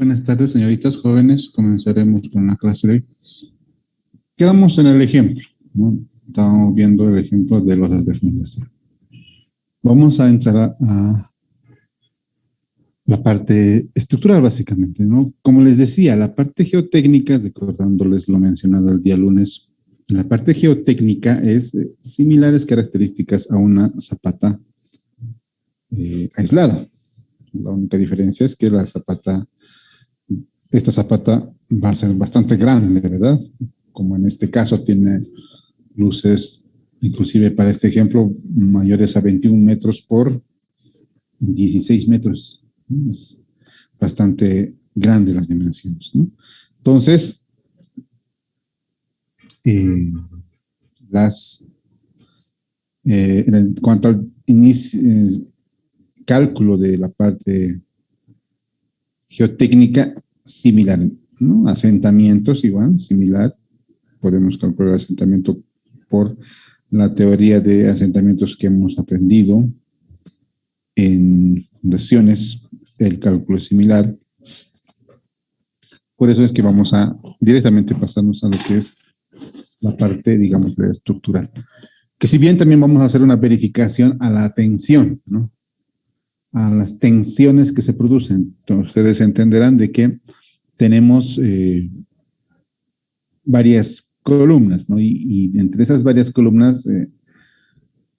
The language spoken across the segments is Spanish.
Buenas tardes, señoritas jóvenes. Comenzaremos con la clase de hoy. Quedamos en el ejemplo, ¿no? Estábamos viendo el ejemplo de losas de fundación. Vamos a entrar a la parte estructural, básicamente, ¿no? Como les decía, la parte geotécnica, recordándoles lo mencionado el día lunes, la parte geotécnica es similares características a una zapata aislada. La única diferencia es que esta zapata va a ser bastante grande, ¿verdad? Como en este caso tiene luces, inclusive para este ejemplo, mayores a 21 metros por 16 metros, ¿no? Es bastante grande las dimensiones, ¿no? Entonces, en cuanto al cálculo de la parte geotécnica, similar, ¿no? Asentamientos igual, similar. Podemos calcular el asentamiento por la teoría de asentamientos que hemos aprendido en fundaciones. El cálculo es similar. Por eso es que vamos a directamente pasarnos a lo que es la parte, digamos, estructural. Que si bien también vamos a hacer una verificación a la tensión, ¿no? A las tensiones que se producen. Entonces, ustedes entenderán de que tenemos varias columnas, ¿no? Y entre esas varias columnas,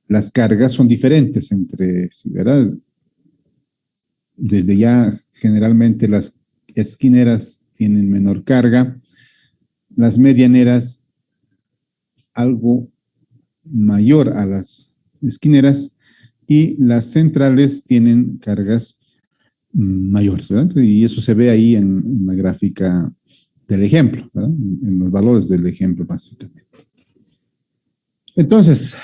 las cargas son diferentes entre sí, ¿verdad? Desde ya, generalmente las esquineras tienen menor carga, las medianeras algo mayor a las esquineras y las centrales tienen cargas mayores, ¿verdad? Y eso se ve ahí en la gráfica del ejemplo, ¿verdad? En los valores del ejemplo, básicamente. Entonces,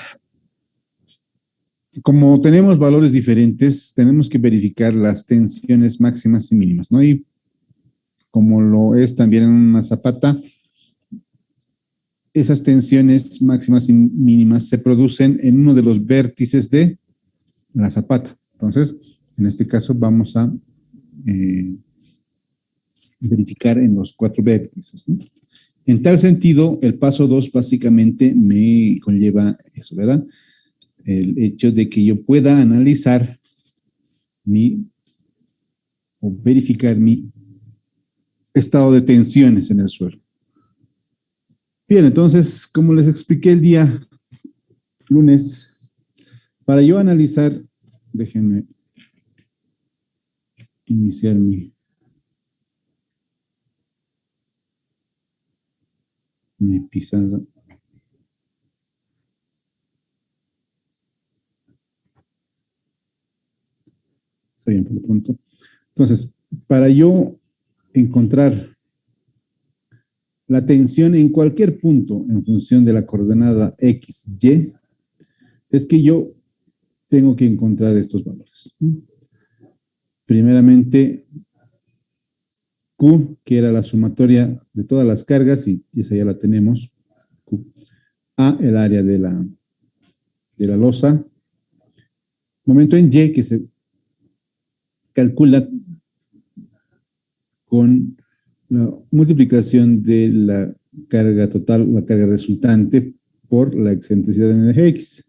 como tenemos valores diferentes, tenemos que verificar las tensiones máximas y mínimas, ¿no? Y como lo es también en una zapata, esas tensiones máximas y mínimas se producen en uno de los vértices de la zapata. Entonces, en este caso vamos a verificar en los 4 vértices, ¿no? En tal sentido, el paso 2 básicamente me conlleva eso, ¿verdad? El hecho de que yo pueda analizar o verificar mi estado de tensiones en el suelo. Bien, entonces, como les expliqué el día lunes, para yo analizar, déjenme iniciar mi pizarra. Está bien, por lo pronto. Entonces, para yo encontrar la tensión en cualquier punto en función de la coordenada X, Y, es que yo tengo que encontrar estos valores. Primeramente, Q, que era la sumatoria de todas las cargas, y esa ya la tenemos. Q. A, el área de la losa. Momento en Y, que se calcula con la multiplicación de la carga total, la carga resultante, por la excentricidad en el eje X.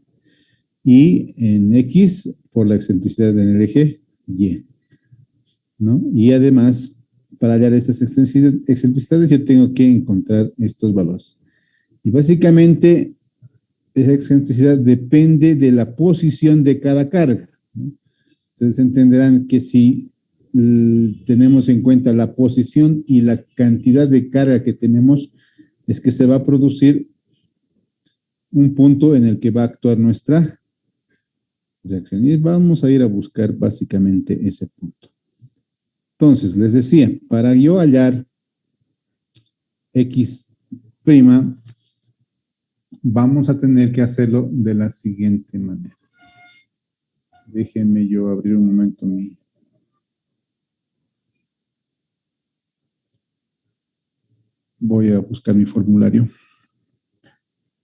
Y en X, por la excentricidad en el eje Y, ¿no? Y además, para hallar estas excentricidades, yo tengo que encontrar estos valores. Y básicamente, esa excentricidad depende de la posición de cada carga, ¿no? Ustedes entenderán que si tenemos en cuenta la posición y la cantidad de carga que tenemos, es que se va a producir un punto en el que va a actuar nuestra reacción. Y vamos a ir a buscar básicamente ese punto. Entonces, les decía, para yo hallar X', vamos a tener que hacerlo de la siguiente manera. Déjenme yo abrir un momento mi... Voy a buscar mi formulario.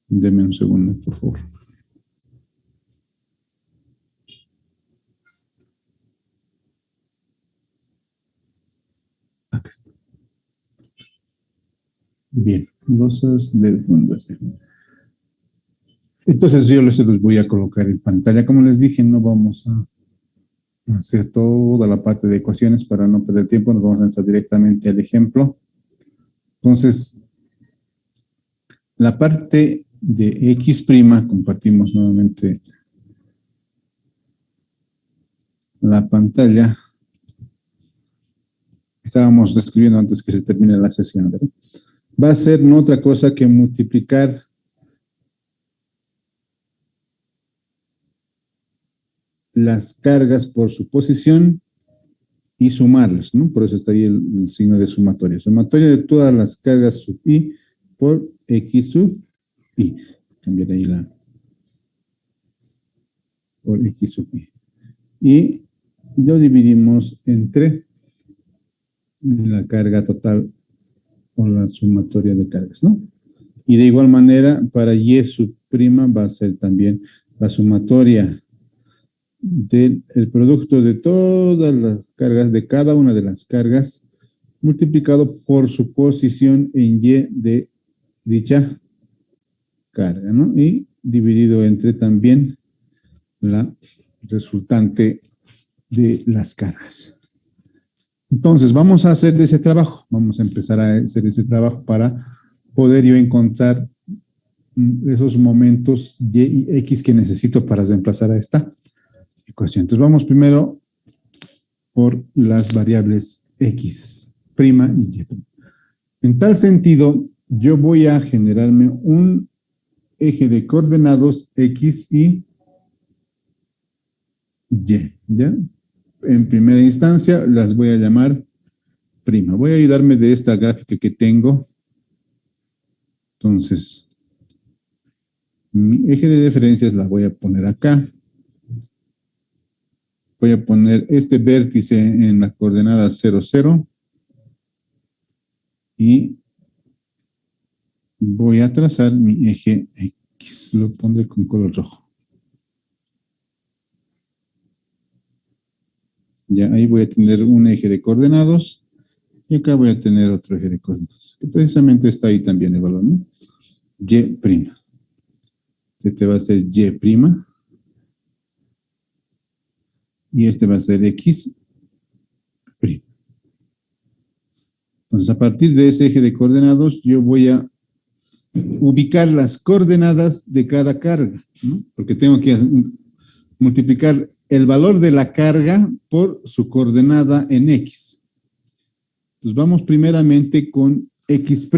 Deme un segundo, por favor. Acá está. Bien, losas de fundación. Entonces yo los voy a colocar en pantalla. Como les dije, no vamos a hacer toda la parte de ecuaciones para no perder tiempo. Nos vamos a lanzar directamente al ejemplo. Entonces, la parte de X', compartimos nuevamente la pantalla. Estábamos describiendo antes que se termine la sesión, ¿verdad? Va a ser no otra cosa que multiplicar las cargas por su posición y sumarlas, ¿no? Por eso está ahí el signo de sumatoria. Sumatoria de todas las cargas sub i por x sub i. Cambiar ahí por x sub i. Y lo dividimos entre la carga total o la sumatoria de cargas, ¿no? Y de igual manera, para y sub prima va a ser también la sumatoria del producto de todas las cargas, de cada una de las cargas, multiplicado por su posición en y de dicha carga, ¿no? Y dividido entre también la resultante de las cargas. Entonces, vamos a hacer ese trabajo. Vamos a empezar a hacer ese trabajo para poder yo encontrar esos momentos y y x que necesito para reemplazar a esta ecuación. Entonces, vamos primero por las variables x' y y. En tal sentido, yo voy a generarme un eje de coordenadas x y y, ¿ya? En primera instancia las voy a llamar prima. Voy a ayudarme de esta gráfica que tengo. Entonces, mi eje de referencias la voy a poner acá. Voy a poner este vértice en la coordenada 0, 0. Y voy a trazar mi eje X. Lo pondré con color rojo. Ya ahí voy a tener un eje de coordenadas. Y acá voy a tener otro eje de coordenadas. Que precisamente está ahí también el valor, ¿no? Y'. Este va a ser Y'. Y este va a ser X'. Entonces, a partir de ese eje de coordenadas, yo voy a ubicar las coordenadas de cada carga, ¿no? Porque tengo que multiplicar el valor de la carga por su coordenada en X. Entonces, vamos primeramente con X'.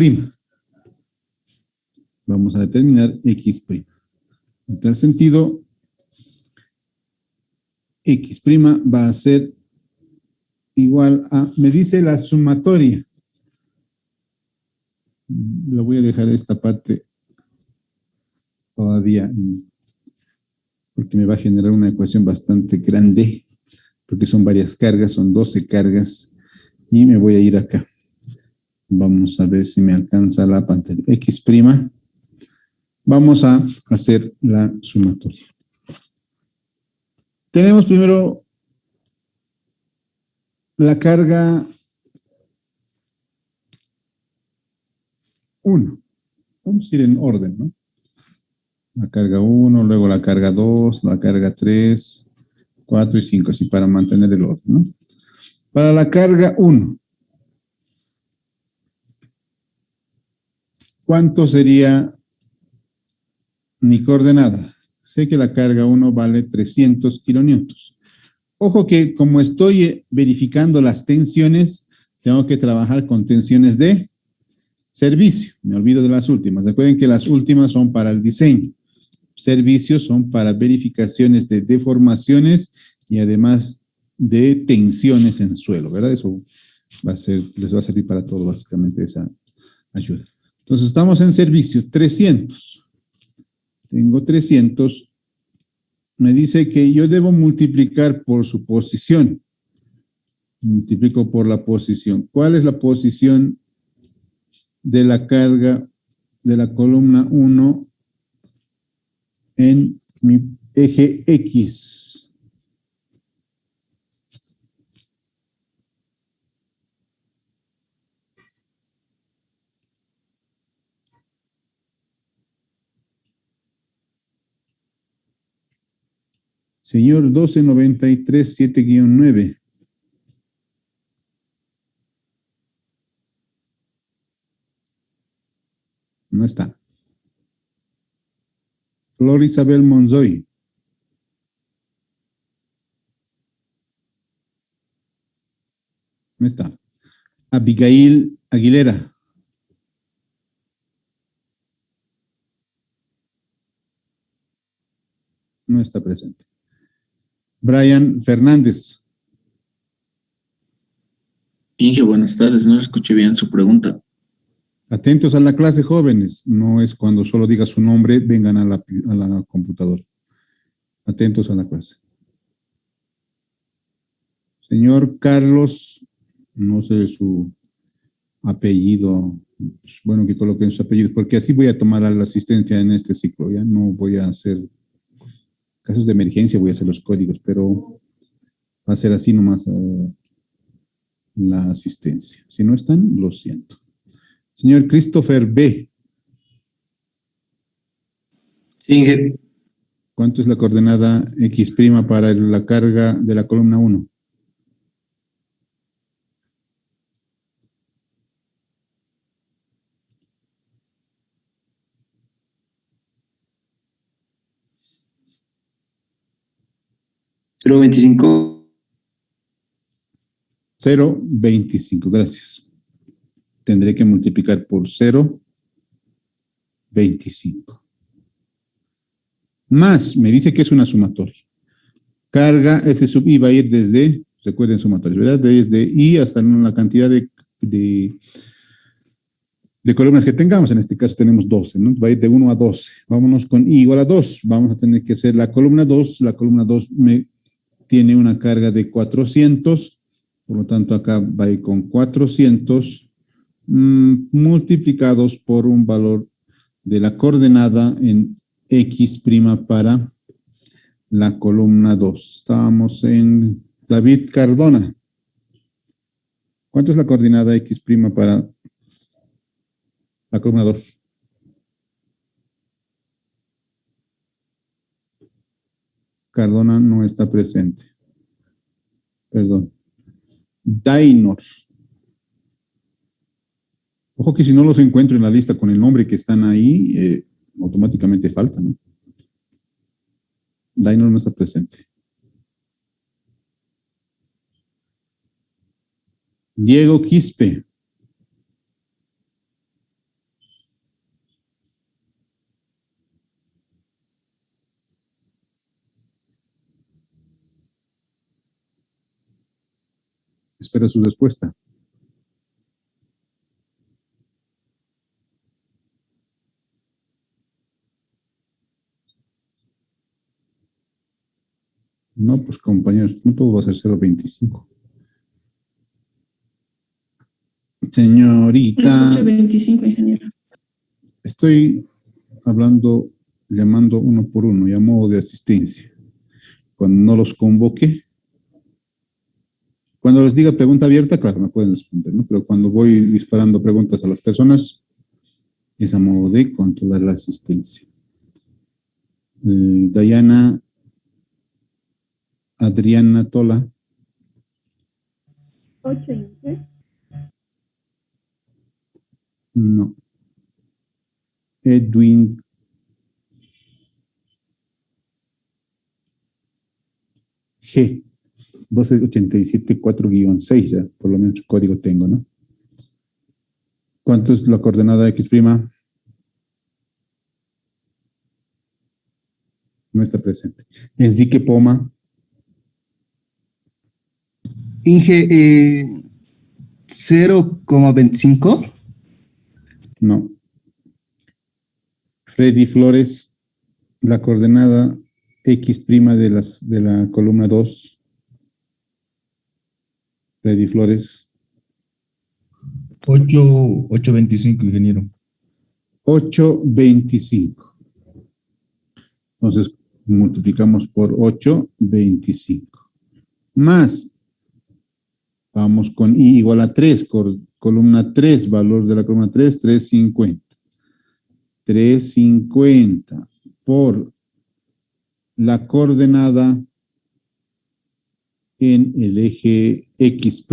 Vamos a determinar X'. En tal sentido, X' va a ser igual a, me dice la sumatoria. Lo voy a dejar esta parte todavía, porque me va a generar una ecuación bastante grande, porque son varias cargas, son 12 cargas, y me voy a ir acá. Vamos a ver si me alcanza la pantalla. X'. Vamos a hacer la sumatoria. Tenemos primero la carga 1. Vamos a ir en orden, ¿no? La carga 1, luego la carga 2, la carga 3, 4 y 5, así para mantener el orden, ¿no? Para la carga 1, ¿cuánto sería mi coordenada? Sé que la carga 1 vale 300 kilonewtons. Ojo que como estoy verificando las tensiones, tengo que trabajar con tensiones de servicio. Me olvido de las últimas. Recuerden que las últimas son para el diseño. Servicios son para verificaciones de deformaciones y además de tensiones en suelo, ¿verdad? Eso les va a servir para todo básicamente esa ayuda. Entonces estamos en servicio, 300. Tengo 300. Me dice que yo debo multiplicar por su posición. Multiplico por la posición. ¿Cuál es la posición de la carga de la columna 1 en mi eje X? Señor 1293, 7-9. No está. Flor Isabel Monzoy. No está. Abigail Aguilera. No está presente. Brian Fernández. Inge, buenas tardes. No escuché bien su pregunta. Atentos a la clase, jóvenes. No es cuando solo diga su nombre, vengan a la computadora. Atentos a la clase. Señor Carlos, no sé su apellido. Es bueno que coloquen su apellido, porque así voy a tomar la asistencia en este ciclo. Ya no voy a hacer casos de emergencia, voy a hacer los códigos, pero va a ser así nomás la asistencia. Si no están, lo siento. Señor Christopher B. Inge, ¿Cuánto es la coordenada X' para la carga de la columna 1? cero 25. 0,25, gracias. Tendré que multiplicar por 0,25. Más, me dice que es una sumatoria. Carga, este sub i va a ir desde, recuerden sumatoria, ¿verdad? Desde i hasta la cantidad de columnas que tengamos. En este caso tenemos 12, ¿no? Va a ir de 1 a 12. Vámonos con i igual a 2. Vamos a tener que hacer la columna 2. La columna 2 tiene una carga de 400. Por lo tanto, acá va a ir con 400 multiplicados por un valor de la coordenada en X' para la columna 2. Estábamos en David Cardona. ¿Cuánto es la coordenada X' para la columna 2? Cardona no está presente. Perdón. Dainor. Ojo que si no los encuentro en la lista con el nombre que están ahí, automáticamente faltan, ¿no? Dainor no está presente. Diego Quispe. Espero su respuesta. No, pues compañeros, no todo va a ser 0,25. Señorita. 25, ingeniero. Estoy hablando, llamando uno por uno, y a modo de asistencia. Cuando no los convoque, cuando les diga pregunta abierta, claro, me pueden responder, ¿no? Pero cuando voy disparando preguntas a las personas, es a modo de controlar la asistencia. Dayana Adriana Tola. 8, Inge. No. Edwin G. 12874-6, ya, por lo menos código tengo, ¿no? ¿Cuánto es la coordenada X'? No está presente. Enrique Poma. Inge, 0,25. No. Freddy Flores, la coordenada X' de la columna 2. Freddy Flores. 8.25, ingeniero. 8,25. Entonces, multiplicamos por 8,25. Más, vamos con i igual a 3, columna 3, valor de la columna 3, 350. 350 por la coordenada en el eje X'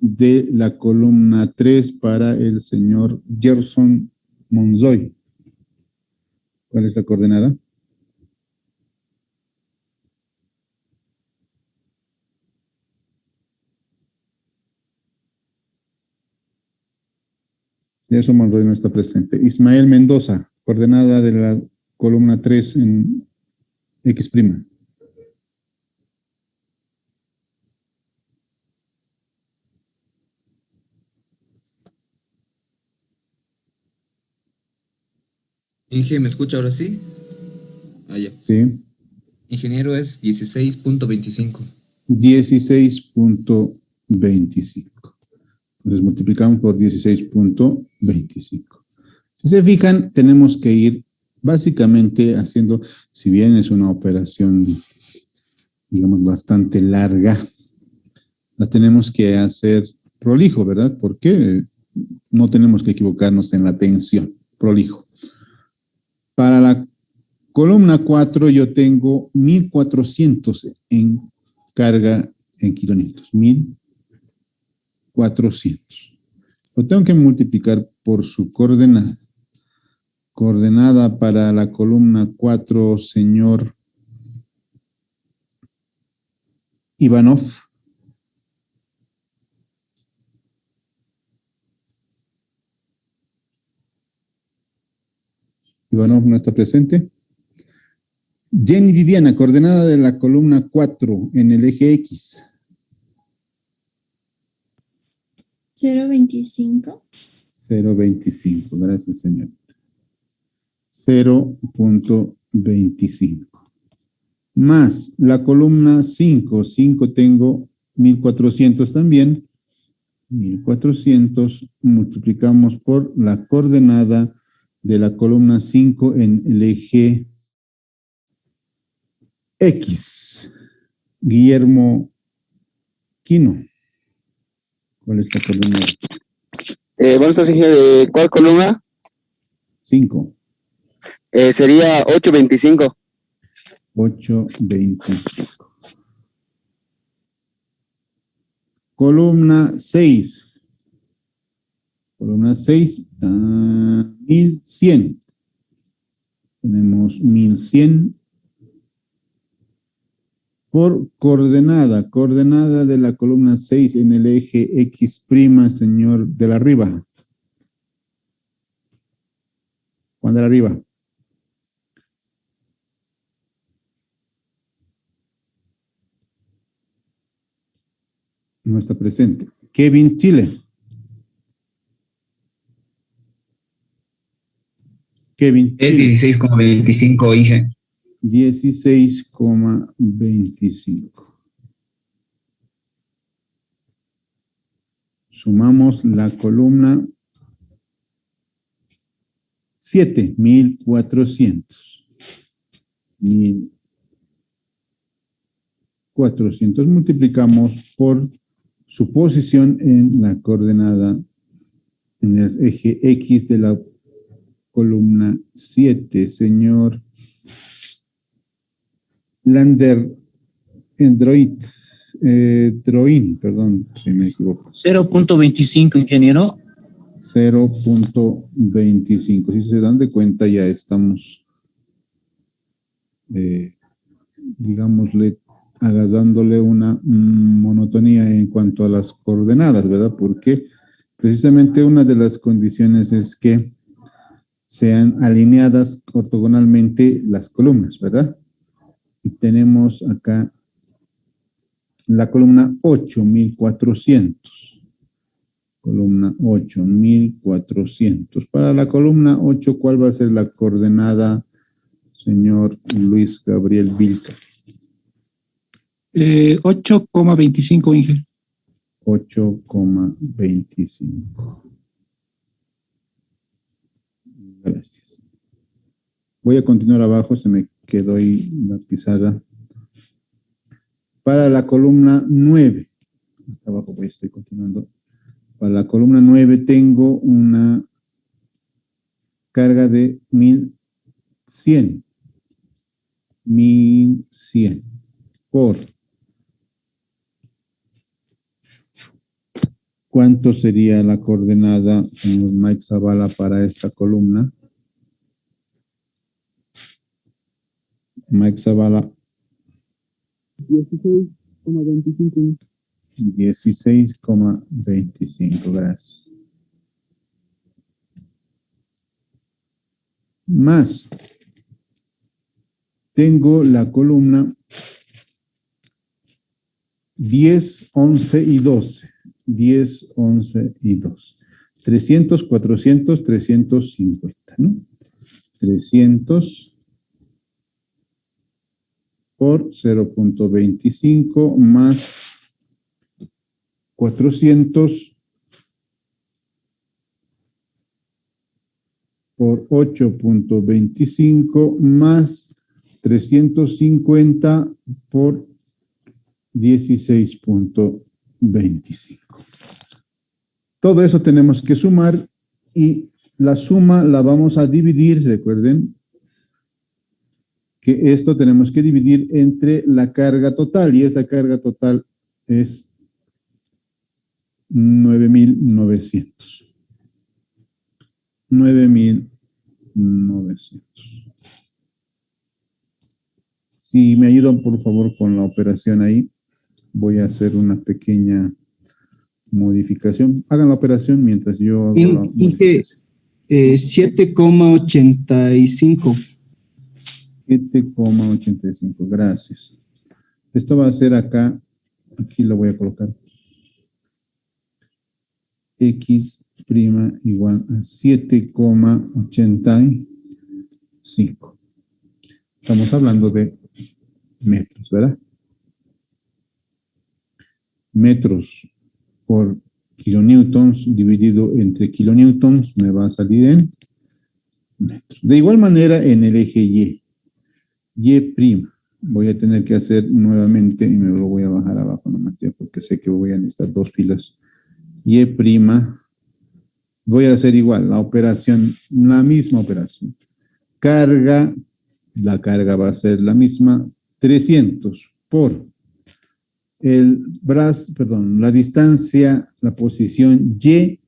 de la columna 3 para el señor Gerson Monzoy. ¿Cuál es la coordenada? Gerson Monzoy no está presente. Ismael Mendoza, coordenada de la columna 3 en X'. Inge, ¿me escucha ahora sí? Ah, ya. Sí. Ingeniero es 16.25. 16.25. Entonces multiplicamos por 16.25. Si se fijan, tenemos que ir básicamente haciendo, si bien es una operación, digamos, bastante larga, la tenemos que hacer prolijo, ¿verdad? Porque no tenemos que equivocarnos en la tensión, prolijo. Para la columna 4 yo tengo 1400 en carga en kilonewtons, 1400. Lo tengo que multiplicar por su coordenada. Coordenada para la columna 4, señor Ivanov. Ivanov no está presente. Jenny Viviana, coordenada de la columna 4 en el eje X. 0.25. 0.25, gracias, señor. 0.25. Más la columna 5. 5 tengo 1400 también. 1400 multiplicamos por la coordenada de la columna 5 en el eje X. Guillermo Quino. ¿Cuál es la coordenada? Buenas tardes, Inge. ¿De cuál columna? 5. Sería 8.25. 8.25. Columna 6. Columna 6, 1100. Tenemos 1100 por coordenada. Coordenada de la columna 6 en el eje X', señor de la Riva. Juan de la Riva. No está presente. Kevin Chile. Kevin Es Chile. 16.25, Inge. 16.25. Sumamos la columna 7, 1400. 1400 multiplicamos por su posición en la coordenada en el eje X de la columna 7, señor Lander Droin, perdón, si me equivoco. 0.25, ingeniero. 0.25. Si se dan de cuenta, ya estamos, digámosle, agasándole una monotonía en cuanto a las coordenadas, ¿verdad? Porque precisamente una de las condiciones es que sean alineadas ortogonalmente las columnas, ¿verdad? Y tenemos acá la columna 8, 1400. Columna 8, 1400. Para la columna 8, ¿cuál va a ser la coordenada, señor Luis Gabriel Vilca? 8.25, Inge. 8.25. Gracias. Voy a continuar abajo, se me quedó ahí la pizarra. Para la columna 9, abajo voy, estoy continuando. Para la columna 9 tengo una carga de 1100. 1100 por ¿cuánto sería la coordenada, señor Mike Zavala, para esta columna? Mike Zavala. 16.25. 16.25, gracias. Más, tengo la columna 10, 11 y 12. 10, 11 y 2. 300, 400, 350, ¿no? 300 por 0.25 más 400 por 8.25 más 350 por 16.25. Todo eso tenemos que sumar y la suma la vamos a dividir, recuerden que esto tenemos que dividir entre la carga total y esa carga total es 9.900. 9.900. Si me ayudan por favor con la operación ahí, voy a hacer una pequeña modificación. Hagan la operación mientras yo hago la modificación. 7,85. 7,85, gracias. Esto va a ser acá, aquí lo voy a colocar. X' igual a 7,85. Estamos hablando de metros, ¿verdad? Metros por kilonewtons dividido entre kilonewtons me va a salir en metros. De igual manera en el eje Y. Y'. Voy a tener que hacer nuevamente y me lo voy a bajar abajo nomás ya porque sé que voy a necesitar dos filas. Y'. Voy a hacer igual la operación, la misma operación. Carga, la carga va a ser la misma, 300 por el brazo, perdón, la distancia, la posición Y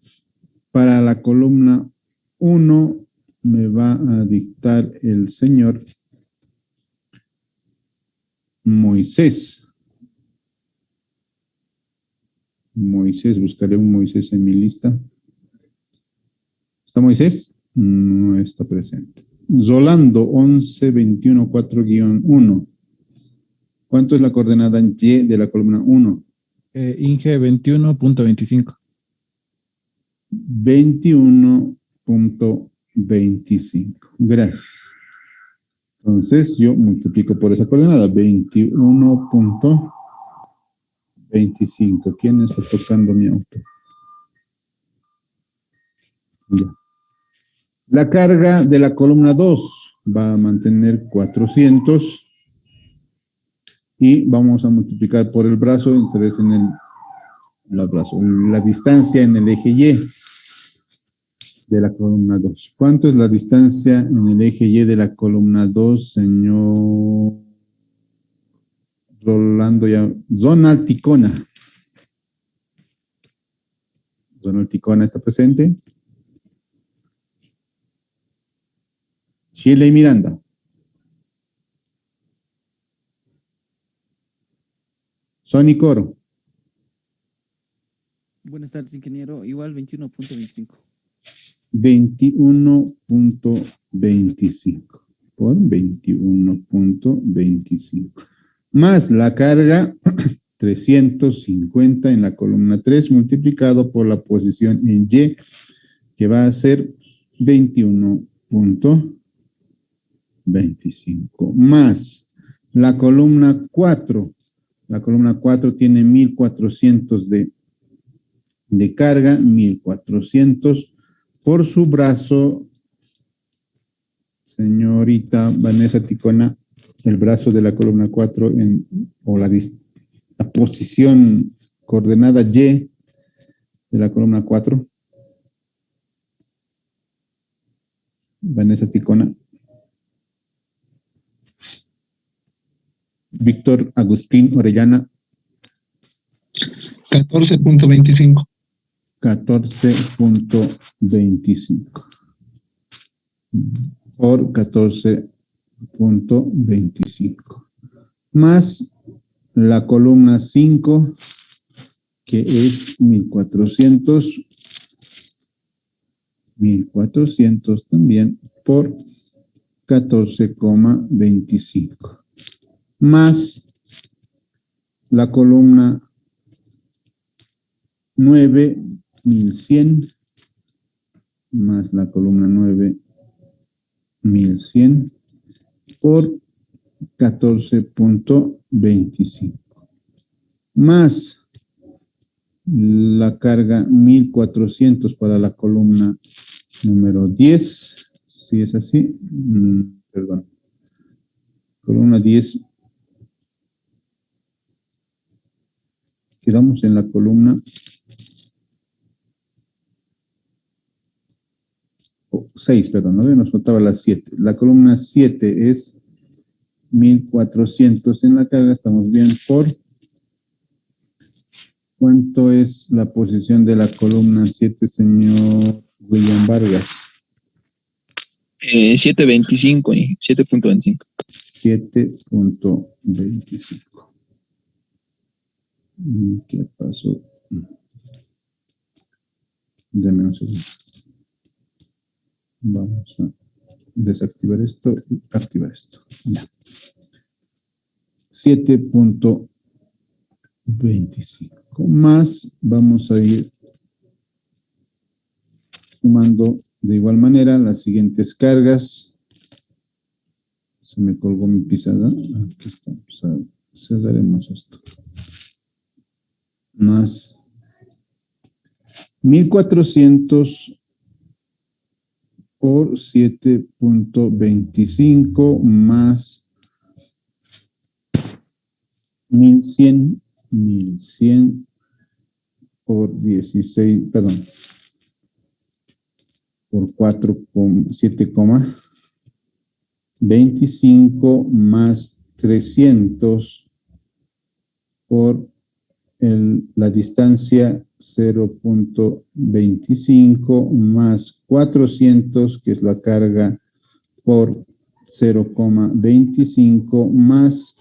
para la columna 1 me va a dictar el señor Moisés. Moisés, buscaré un Moisés en mi lista. ¿Está Moisés? No está presente. Rolando 11.21.4-1. ¿Cuánto es la coordenada Y de la columna 1? Inge 21.25. 21.25. Gracias. Entonces yo multiplico por esa coordenada, 21.25. ¿Quién está tocando mi auto? Ya. La carga de la columna 2 va a mantener 400 y vamos a multiplicar por el brazo, entonces en el brazo, la distancia en el eje Y de la columna 2. ¿Cuánto es la distancia en el eje Y de la columna 2, señor Rolando? Ya, Zona Ticona. Zona Ticona está presente. Chile y Miranda. Sony Coro. Buenas tardes, ingeniero. Igual 21.25. 21.25 por 21.25. Más la carga 350 en la columna 3 multiplicado por la posición en Y, que va a ser 21.25. Más la columna 4. La columna 4 tiene 1.400 de carga, 1.400 por su brazo, señorita Vanessa Ticona, el brazo de la columna 4 o la posición coordenada Y de la columna 4. Vanessa Ticona. Víctor Agustín Orellana. 14.25. 14.25 por 14.25 más la columna 5 que es 1.400 también por 14.25 más la columna 9, 1.100 más la columna 9, 1100 por 14.25. Más la carga 1400 para la columna número 10. Si es así, perdón. Columna 10. Quedamos en la columna 6, perdón, ¿no? Nos faltaba la 7. La columna 7 es 1400 en la carga, estamos bien por... ¿Cuánto es la posición de la columna 7, señor William Vargas? 7.25, 7.25. 7.25. ¿Qué pasó? Deme un segundo. Vamos a desactivar esto y activar esto. Ya. 7.25. Más vamos a ir sumando de igual manera las siguientes cargas. Se me colgó mi pizarra. Aquí estamos. Cerraremos esto. Más 1400 por 7.25 más 1100 por 16, perdón, por 7,25 más 300 por la distancia 0.25 más 400, que es la carga, por 0,25 más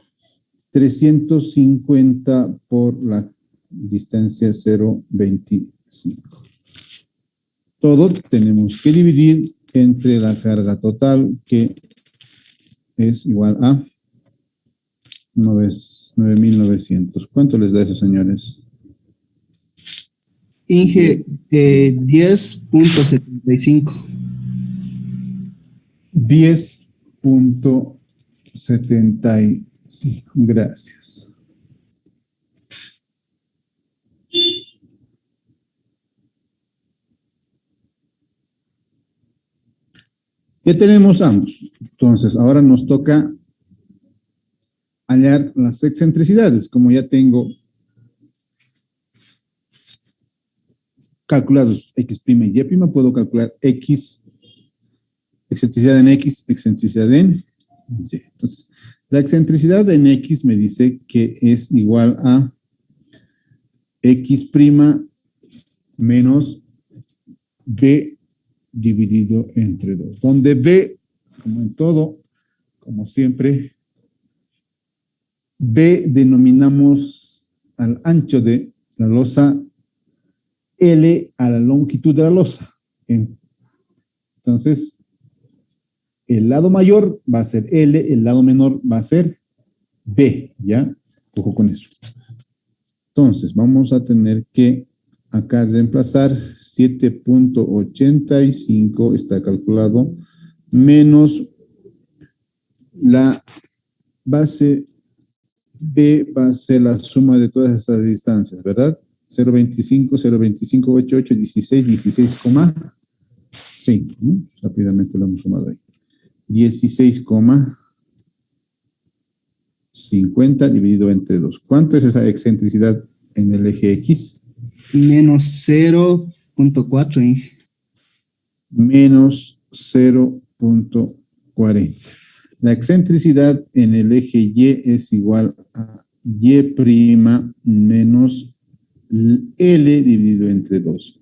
350 por la distancia 0.25. Todo tenemos que dividir entre la carga total, que es igual a 9.900. ¿Cuánto les da eso, señores? Inge, 10.75. 10.75. Gracias. Ya tenemos ambos. Entonces, ahora nos toca hallar las excentricidades. Como ya tengo calculados X' y Y', puedo calcular X, excentricidad en X, excentricidad en Y. Entonces, la excentricidad en X me dice que es igual a X' menos B dividido entre 2. Donde B, como en todo, como siempre, B denominamos al ancho de la losa, L a la longitud de la losa. Entonces, el lado mayor va a ser L, el lado menor va a ser B, ¿ya? Ojo con eso. Entonces, vamos a tener que acá reemplazar 7.85, está calculado, menos la base B va a ser la suma de todas estas distancias, ¿verdad? 0.25, 0.25, 88, 16, 16,5. ¿No? Rápidamente lo hemos sumado ahí. 16,50 dividido entre 2. ¿Cuánto es esa excentricidad en el eje X? Menos 0.4, Inge. Menos 0.40. La excentricidad en el eje Y es igual a Y' menos L dividido entre 2.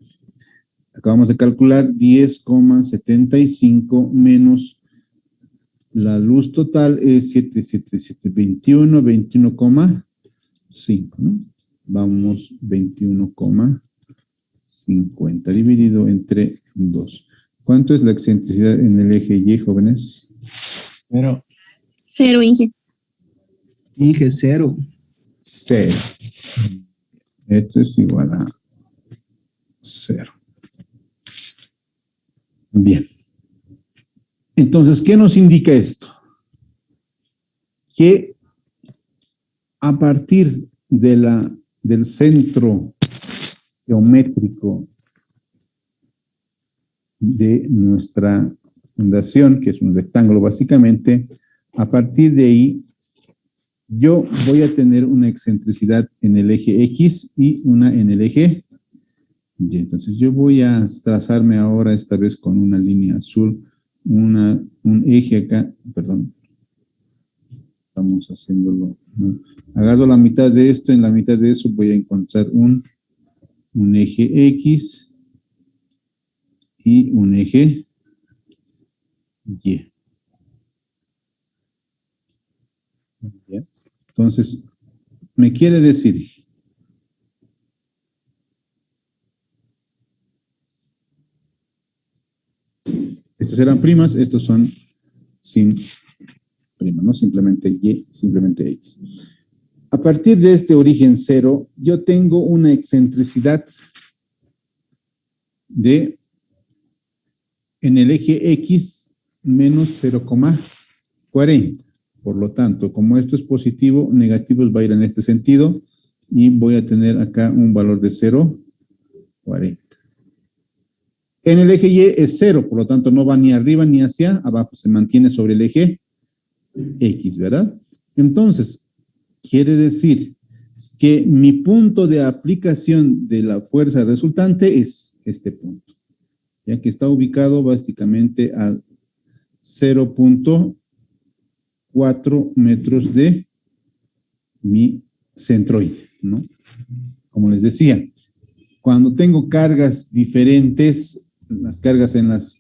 Acabamos de calcular 10,75 menos la luz total es 77721, 21,5, ¿no? Vamos 21,50 dividido entre 2. ¿Cuánto es la excentricidad en el eje Y, jóvenes? 0, Inge. Inge, 0. 0. Esto es igual a 0. Bien. Entonces, ¿qué nos indica esto? Que a partir del centro geométrico de nuestra fundación, que es un rectángulo básicamente, a partir de ahí yo voy a tener una excentricidad en el eje X y una en el eje Y. Entonces yo voy a trazarme ahora esta vez con una línea azul, un eje acá, perdón, estamos haciéndolo, ¿no? Agarro la mitad de esto, en la mitad de eso voy a encontrar un eje X y un eje Y. ¿Ya? Entonces, me quiere decir, estos eran primas, estos son sin prima, ¿no? Simplemente Y, simplemente X. A partir de este origen cero, yo tengo una excentricidad en el eje X menos 0,40. Por lo tanto, como esto es positivo, negativos va a ir en este sentido y voy a tener acá un valor de 0,40. En el eje Y es 0, por lo tanto no va ni arriba ni hacia abajo, se mantiene sobre el eje X, ¿verdad? Entonces, quiere decir que mi punto de aplicación de la fuerza resultante es este punto, ya que está ubicado básicamente a 0,4 metros de mi centroide, ¿no? Como les decía, cuando tengo cargas diferentes, las cargas en las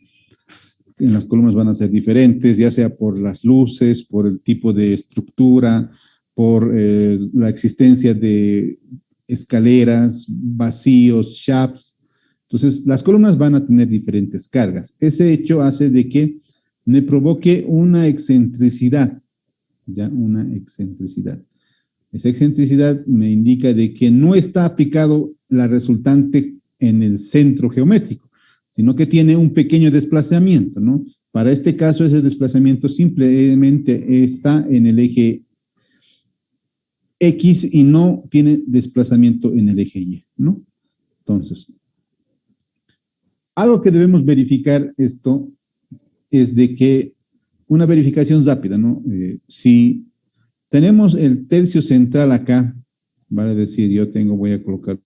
columnas van a ser diferentes, ya sea por las luces, por el tipo de estructura, por la existencia de escaleras, vacíos, shafts. Entonces, las columnas van a tener diferentes cargas. Ese hecho hace de que me provoque una excentricidad, ya una excentricidad. Esa excentricidad me indica de que no está aplicado la resultante en el centro geométrico, sino que tiene un pequeño desplazamiento, ¿no? Para este caso, ese desplazamiento simplemente está en el eje X y no tiene desplazamiento en el eje Y, ¿no? Entonces, algo que debemos verificar esto es de que una verificación rápida, ¿no? Si tenemos el tercio central acá, vale decir, voy a colocar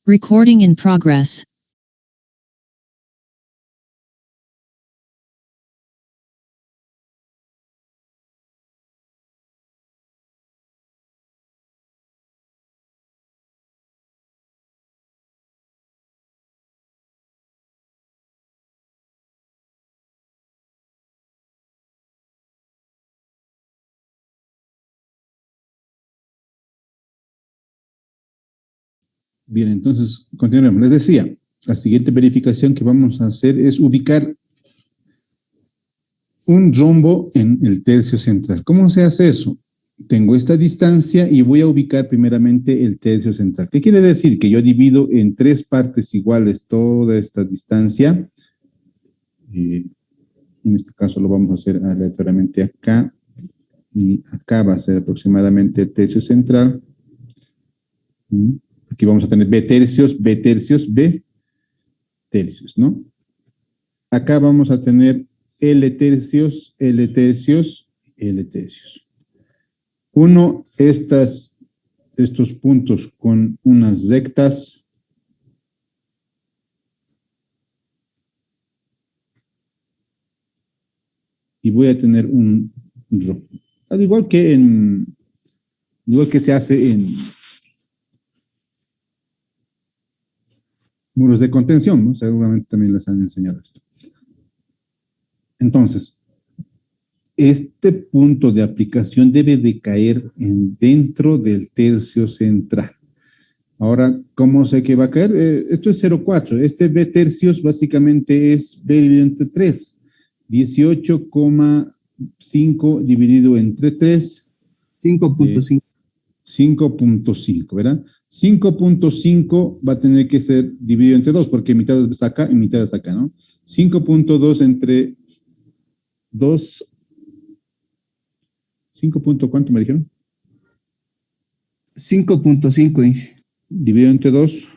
Recording in progress. Bien, entonces continuemos. Les decía, la siguiente verificación que vamos a hacer es ubicar un rombo en el tercio central. ¿Cómo se hace eso? Tengo esta distancia y voy a ubicar primeramente el tercio central. ¿Qué quiere decir? Que yo divido en 3 partes iguales toda esta distancia. En este caso lo vamos a hacer aleatoriamente acá y acá va a ser aproximadamente el tercio central. Aquí vamos a tener B tercios, B tercios, B tercios, ¿no? Acá vamos a tener L tercios, L tercios, L tercios. Uno, estos puntos con unas rectas. Y voy a tener un rombo. Al igual que se hace en muros de contención, ¿no? Seguramente también les han enseñado esto. Entonces, este punto de aplicación debe de caer dentro del tercio central. Ahora, ¿cómo sé que va a caer? Esto es 0,4. Este B tercios básicamente es B dividido entre 3. 18,5 dividido entre 3. 5.5. 5.5, ¿verdad? 5.5 va a tener que ser dividido entre 2, porque mitad está acá y mitad está acá, ¿no? 5.2 entre 2. 5. ¿Cuánto me dijeron? 5.5, Inge. Dividido entre 2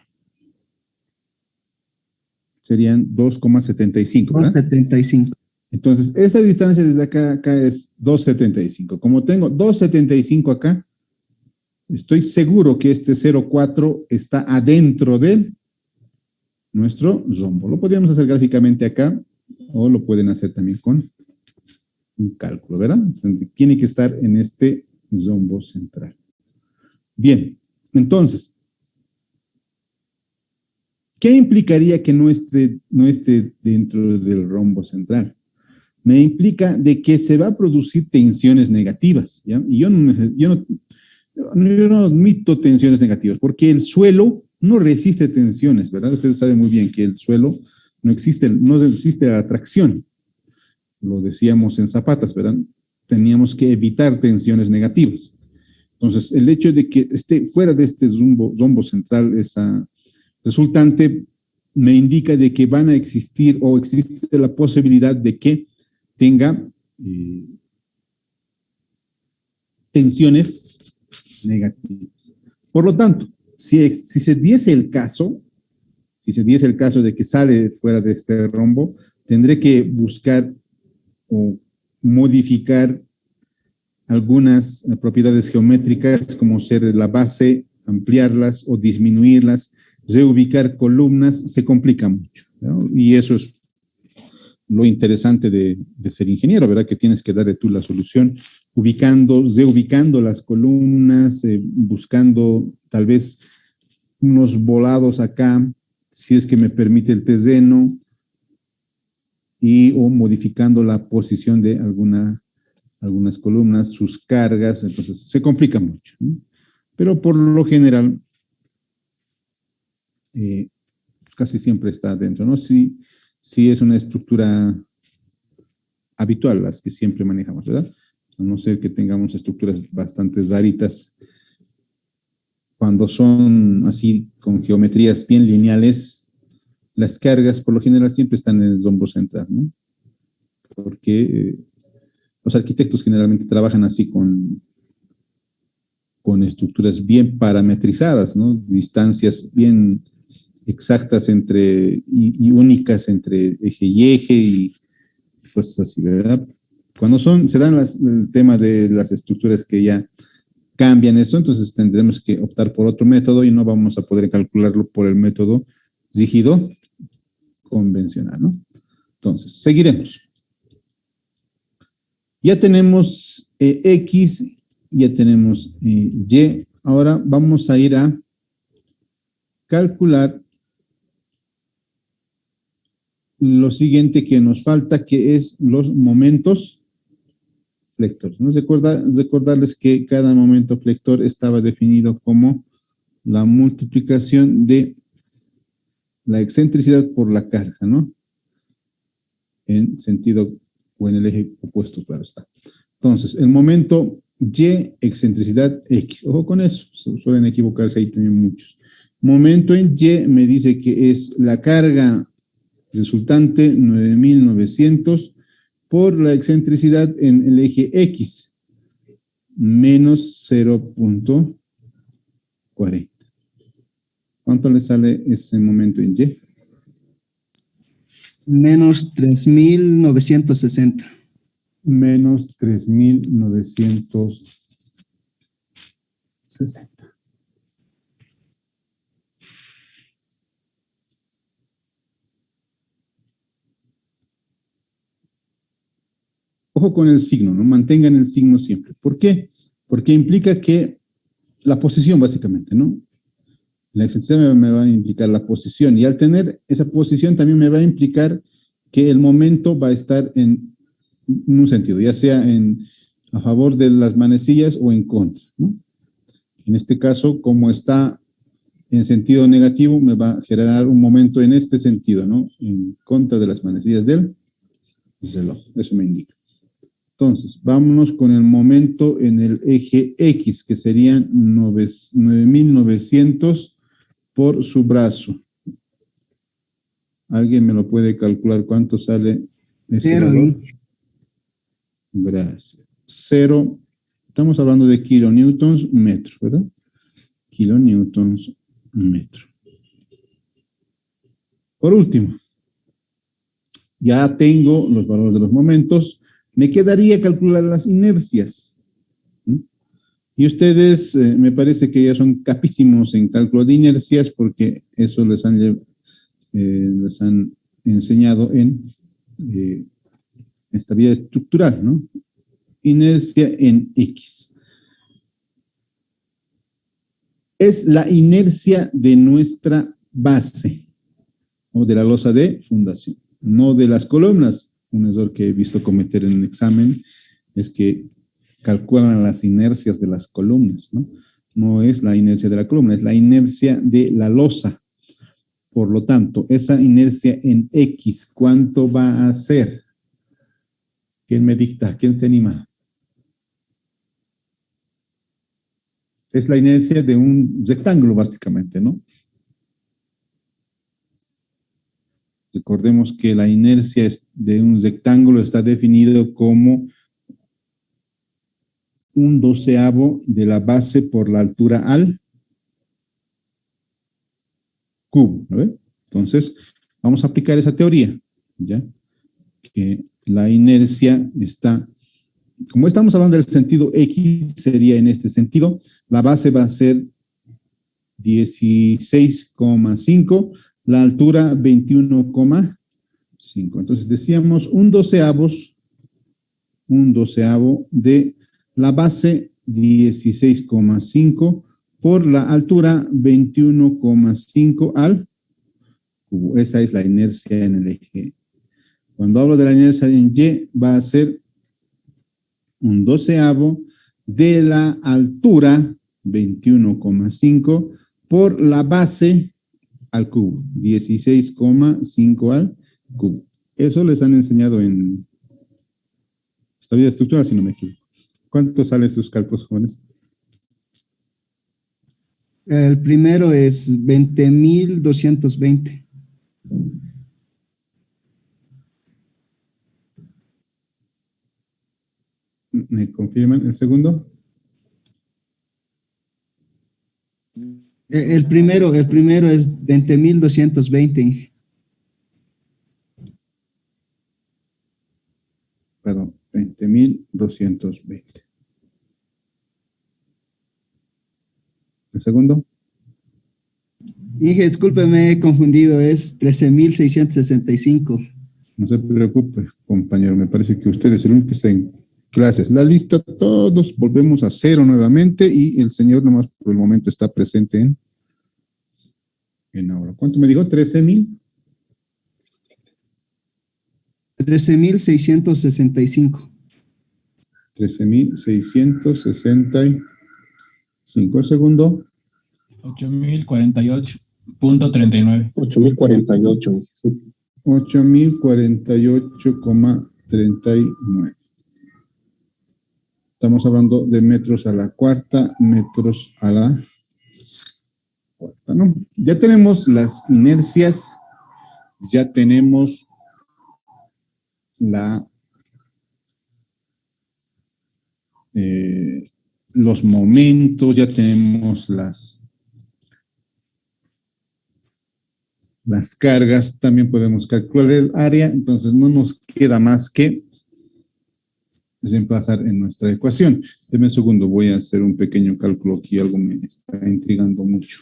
serían 2,75, ¿verdad? 2.75. Entonces, esa distancia desde acá a acá es 2,75. Como tengo 2,75 acá, estoy seguro que este 0,4 está adentro de nuestro rombo. Lo podríamos hacer gráficamente acá o lo pueden hacer también con un cálculo, ¿verdad? Entonces, tiene que estar en este rombo central. Bien, entonces, ¿qué implicaría que no esté dentro del rombo central? Me implica de que se va a producir tensiones negativas, ¿ya? Y yo no admito tensiones negativas, porque el suelo no resiste tensiones, ¿verdad? Ustedes saben muy bien que el suelo no existe atracción. Lo decíamos en Zapatas, ¿verdad? Teníamos que evitar tensiones negativas. Entonces, el hecho de que esté fuera de este rombo central, esa resultante, me indica de que van a existir o existe la posibilidad de que tenga tensiones negativas. Por lo tanto, si se diese el caso de que sale fuera de este rombo, tendré que buscar o modificar algunas propiedades geométricas, como ser la base, ampliarlas o disminuirlas, reubicar columnas, se complica mucho, ¿no? Y eso es lo interesante de ser ingeniero, ¿verdad? Que tienes que darle tú la solución, reubicando las columnas, buscando tal vez unos volados acá, si es que me permite el terreno, o modificando la posición de algunas columnas, sus cargas, entonces se complica mucho, ¿no? Pero por lo general, pues casi siempre está dentro, ¿no? Sí es una estructura habitual, las que siempre manejamos, ¿verdad? A no ser que tengamos estructuras bastante raritas. Cuando son así, con geometrías bien lineales, las cargas por lo general siempre están en el rombo central, ¿no? Porque los arquitectos generalmente trabajan así con estructuras bien parametrizadas, ¿no? Distancias bien exactas y únicas entre eje y eje y cosas así, ¿verdad? Cuando se dan el tema de las estructuras que ya cambian eso, entonces tendremos que optar por otro método y no vamos a poder calcularlo por el método rígido convencional, ¿no? Entonces, seguiremos. Ya tenemos X, ya tenemos Y. Ahora vamos a ir a calcular lo siguiente que nos falta, que es los momentos flectores. ¿No? Recordarles que cada momento flector estaba definido como la multiplicación de la excentricidad por la carga, ¿no? En sentido o en el eje opuesto, claro está. Entonces, el momento Y, excentricidad X. Ojo con eso, suelen equivocarse ahí también muchos. Momento en Y me dice que es la carga resultante 9.900 por la excentricidad en el eje X, menos 0.40. ¿Cuánto le sale ese momento en Y? Menos 3.960. Menos 3.960. Ojo con el signo, ¿no? Mantengan el signo siempre. ¿Por qué? Porque implica que la posición, básicamente, ¿no? La excentricidad me va a implicar la posición, y al tener esa posición también me va a implicar que el momento va a estar en un sentido, ya sea a favor de las manecillas o en contra, ¿no? En este caso, como está en sentido negativo, me va a generar un momento en este sentido, ¿no? En contra de las manecillas del reloj. Eso me indica. Entonces, vámonos con el momento en el eje X, que serían 9.900 por su brazo. ¿Alguien me lo puede calcular cuánto sale ese Cero, valor? Gracias. 0, estamos hablando de kilonewtons metro, ¿verdad? Kilonewtons metro. Por último, ya tengo los valores de los momentos. Me quedaría calcular las inercias, ¿no? Y ustedes me parece que ya son capísimos en cálculo de inercias porque eso les han enseñado en estabilidad estructural, ¿no? Inercia en X. Es la inercia de nuestra base o de la losa de fundación, no de las columnas. Un error que he visto cometer en el examen es que calculan las inercias de las columnas, ¿no? No es la inercia de la columna, es la inercia de la losa. Por lo tanto, esa inercia en X, ¿cuánto va a ser? ¿Quién me dicta? ¿Quién se anima? Es la inercia de un rectángulo, básicamente, ¿no? Recordemos que la inercia de un rectángulo está definido como 1/12 de la base por la altura al cubo, ¿no? Entonces, vamos a aplicar esa teoría, ¿ya? Que la inercia está, como estamos hablando del sentido X, sería en este sentido, la base va a ser 16,5, la altura 21,5. Entonces decíamos 1/12 de la base 16,5 por la altura 21,5 al cubo. Esa es la inercia en el eje. Cuando hablo de la inercia en Y, va a ser 1/12 de la altura 21,5 por la base al cubo, 16,5 al cubo. Eso les han enseñado en estabilidad estructural, si no me equivoco. ¿Cuánto salen sus cálculos, jóvenes? El primero es 20.220. ¿Me confirman el segundo? El primero es 20.220. Perdón, 20.220. El segundo. Inge, disculpe, me he confundido, es 13,665. No se preocupe, compañero. Me parece que usted es el único que está en clases. La lista, todos volvemos a cero nuevamente y el señor nomás por el momento está presente en ahora. ¿Cuánto me dijo? 13,000. 13,665. 13,665. El segundo. 8,048.39. 8,048. 8,048,39. Estamos hablando de metros a la cuarta, metros a la cuarta, ¿no? Ya tenemos las inercias, ya tenemos los momentos, ya tenemos las cargas, también podemos calcular el área, entonces no nos queda más que desemplazar en nuestra ecuación. Deme un segundo, voy a hacer un pequeño cálculo aquí, algo me está intrigando mucho.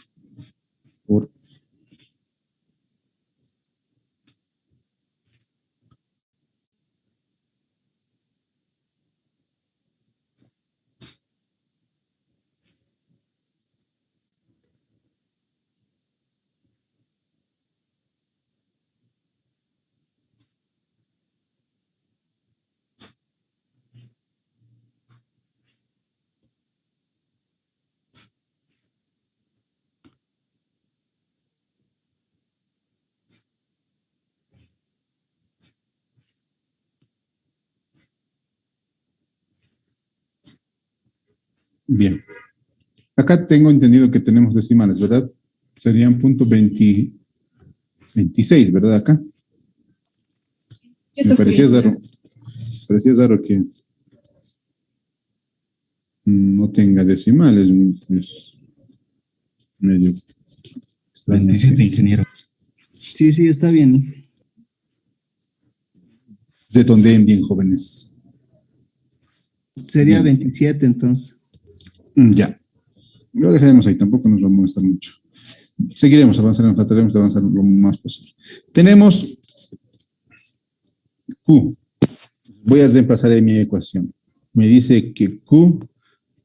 Bien. Acá tengo entendido que tenemos decimales, ¿verdad? Serían punto 26, ¿verdad? Acá. Me parecía raro. Parecía raro que no tenga decimales. Pues, medio. 27, ingeniero. Sí, está bien. Redondeen bien, jóvenes. Sería Bien. 27 entonces. Ya. Lo dejaremos ahí, tampoco nos va a molestar mucho. Seguiremos avanzando, trataremos de avanzar lo más posible. Tenemos Q. Voy a reemplazar en mi ecuación. Me dice que Q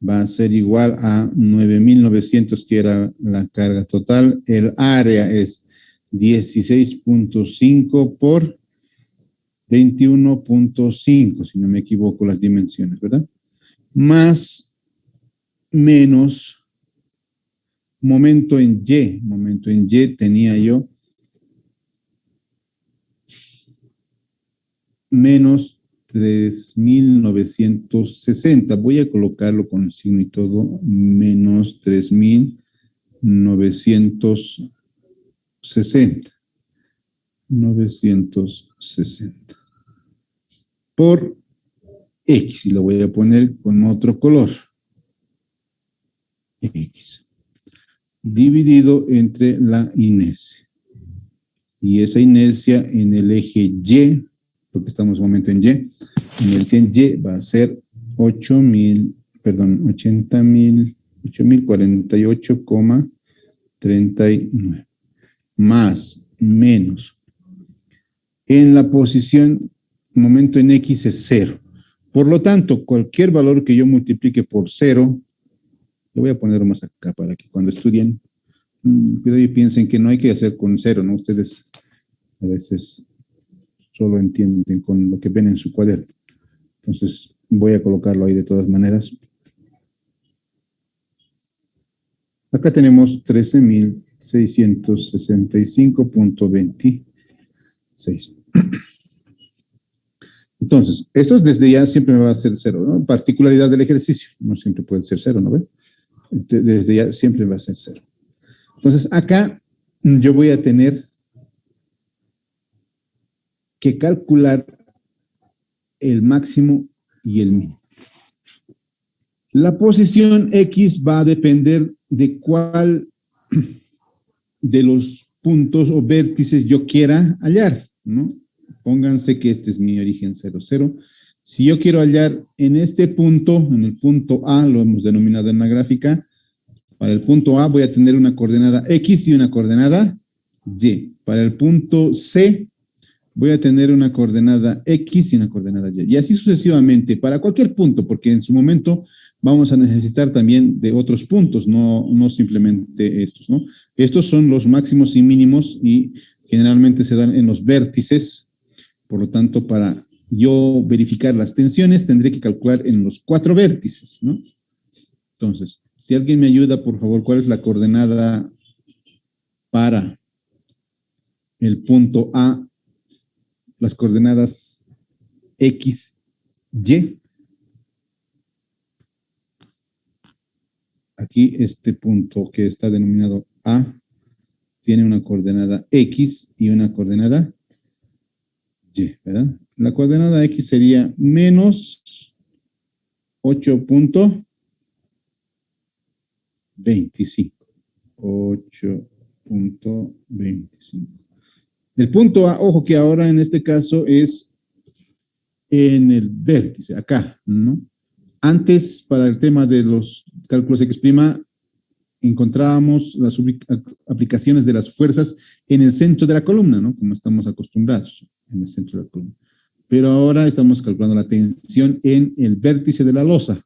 va a ser igual a 9,900, que era la carga total. El área es 16.5 por 21.5, si no me equivoco las dimensiones, ¿verdad? Más menos momento en Y. Momento en Y tenía yo menos 3,960. Voy a colocarlo con signo y todo. Menos 3,960. 960. Por X. Y lo voy a poner con otro color. X. Dividido entre la inercia. Y esa inercia en el eje Y, porque estamos un momento en Y, inercia en Y va a ser 80,48,39. Más, menos. En la posición, momento en X es 0. Por lo tanto, cualquier valor que yo multiplique por 0, lo voy a poner más acá para que cuando estudien, cuidado y piensen que no hay que hacer con 0, ¿no? Ustedes a veces solo entienden con lo que ven en su cuaderno. Entonces, voy a colocarlo ahí de todas maneras. Acá tenemos 13,665.26. Entonces, esto desde ya siempre me va a ser 0, ¿no? Particularidad del ejercicio. No siempre puede ser 0, ¿no ve? Desde ya siempre va a ser 0. Entonces, acá yo voy a tener que calcular el máximo y el mínimo. La posición X va a depender de cuál de los puntos o vértices yo quiera hallar, ¿no? Pónganse que este es mi origen 0, 0. Si yo quiero hallar en este punto, en el punto A, lo hemos denominado en la gráfica, Para el punto A voy a tener una coordenada X y una coordenada Y. Para el punto C voy a tener una coordenada X y una coordenada Y. Y así sucesivamente para cualquier punto, porque en su momento vamos a necesitar también de otros puntos, no simplemente estos, ¿no? Estos son los máximos y mínimos y generalmente se dan en los vértices. Por lo tanto, para yo verificar las tensiones, tendré que calcular en los 4 vértices, ¿no? Entonces, si alguien me ayuda, por favor, ¿cuál es la coordenada para el punto A? Las coordenadas X, Y. Aquí este punto que está denominado A tiene una coordenada X y una coordenada Y, ¿verdad? La coordenada X sería menos 8.25. 8.25. El punto A, ojo que ahora en este caso es en el vértice, acá, ¿no? Antes, para el tema de los cálculos X', encontrábamos las aplicaciones de las fuerzas en el centro de la columna, ¿no? Como estamos acostumbrados, en el centro de la columna. Pero ahora estamos calculando la tensión en el vértice de la losa.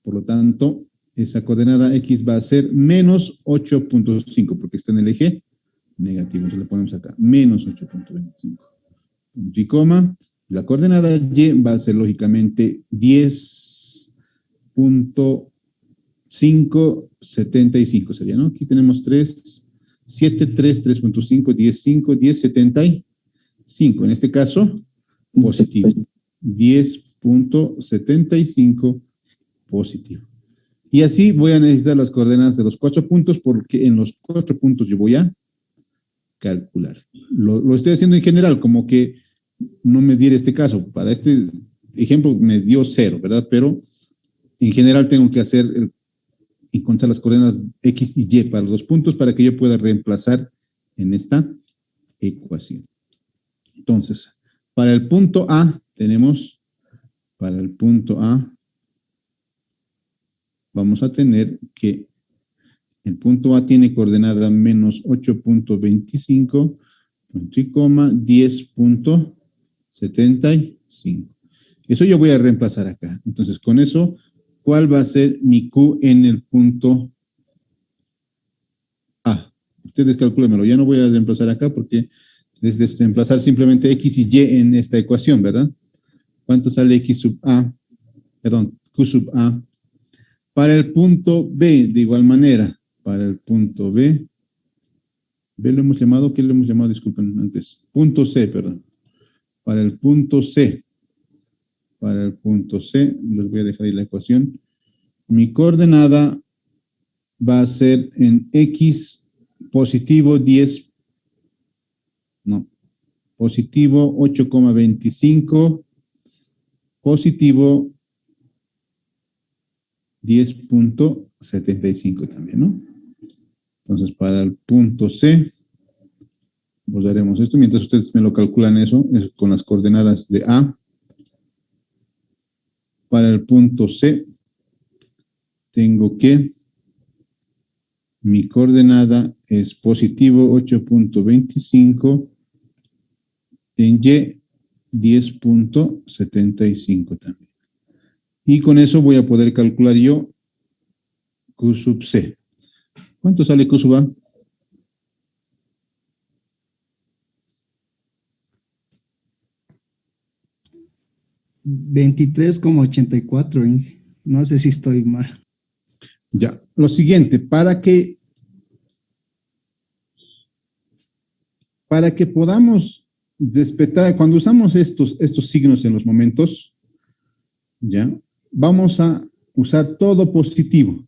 Por lo tanto, esa coordenada X va a ser menos 8.5, porque está en el eje negativo. Entonces le ponemos acá, menos 8.25. Punto y coma. La coordenada Y va a ser lógicamente 10.575 sería, ¿no? Aquí tenemos 3, 7, 3, 3.5, 10, 5, 10, 75. En este caso, positivo. 10.75 positivo. Y así voy a necesitar las coordenadas de los 4 puntos porque en los 4 puntos yo voy a calcular. Lo estoy haciendo en general, como que no me diera este caso. Para este ejemplo me dio 0, ¿verdad? Pero en general tengo que encontrar las coordenadas X y Y para los 2 puntos para que yo pueda reemplazar en esta ecuación. Entonces, para el punto A tenemos, para el punto A, vamos a tener que el punto A tiene coordenada menos 8.25, punto y coma, 10.75. Eso yo voy a reemplazar acá. Entonces, con eso, ¿cuál va a ser mi Q en el punto A? Ustedes calcúlenmelo. Ya no voy a reemplazar acá porque es reemplazar simplemente X y Y en esta ecuación, ¿verdad? ¿Cuánto sale X sub A? Perdón, Q sub A. Para el punto B, de igual manera, para el punto B, ¿B lo hemos llamado? ¿Qué lo hemos llamado? Disculpen antes. Punto C, perdón. Para el punto C, les voy a dejar ahí la ecuación. Mi coordenada va a ser en X positivo 10, no, positivo 8.25, positivo 10.75 también, ¿no? Entonces, para el punto C, pues haremos esto, mientras ustedes me lo calculan eso con las coordenadas de A. Para el punto C, tengo que mi coordenada es positivo 8.25, en Y 10.75 también. Y con eso voy a poder calcular yo Q sub C. ¿Cuánto sale Q sub A? $23.84. No sé si estoy mal. Ya, lo siguiente, para que podamos despetar, cuando usamos estos signos en los momentos, ya, vamos a usar todo positivo.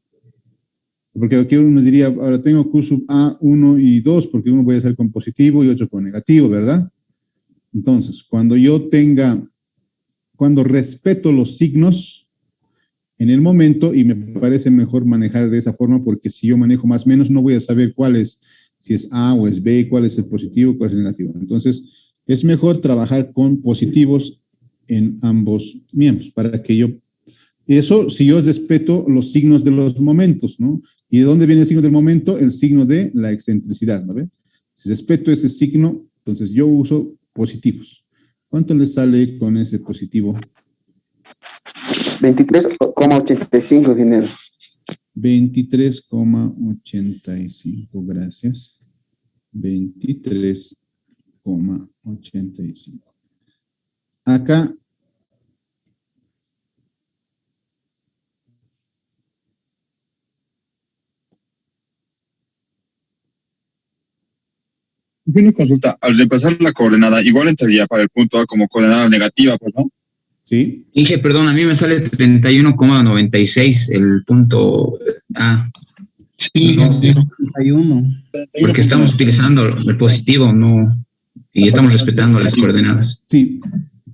Porque aquí uno diría, ahora tengo Q sub A 1 y 2, porque uno voy a hacer con positivo y otro con negativo, ¿verdad? Entonces, cuando respeto los signos en el momento, y me parece mejor manejar de esa forma, porque si yo manejo más o menos, no voy a saber cuál es, si es A o es B, cuál es el positivo, cuál es el negativo. Entonces, es mejor trabajar con positivos en ambos miembros, para que yo Eso si yo respeto los signos de los momentos, ¿no? ¿Y de dónde viene el signo del momento? El signo de la excentricidad, ¿no ve? Si respeto ese signo, entonces yo uso positivos. ¿Cuánto le sale con ese positivo? 23,85, ingeniero. 23,85, gracias. 23,85. Acá Una consulta, al reemplazar la coordenada, igual entraría para el punto A como coordenada negativa, pues, ¿no? sí. Inge, perdón, a mí me sale 31,96 el punto A. Sí, No, ingeniero. 31. porque estamos utilizando el positivo, no, y estamos respetando las coordenadas. Sí,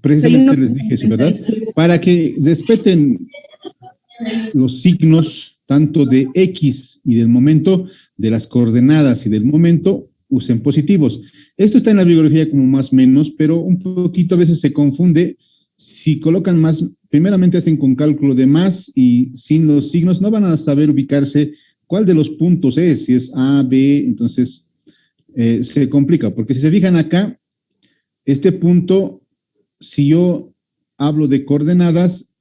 precisamente les dije eso, ¿verdad? Para que respeten los signos tanto de X y del momento, de las coordenadas y del momento, usen positivos. Esto está en la bibliografía como más o menos, pero un poquito a veces se confunde. Si colocan más, primeramente hacen con cálculo de más y sin los signos, no van a saber ubicarse cuál de los puntos es, si es A, B, entonces se complica, porque si se fijan acá, este punto, si yo hablo de coordenadas,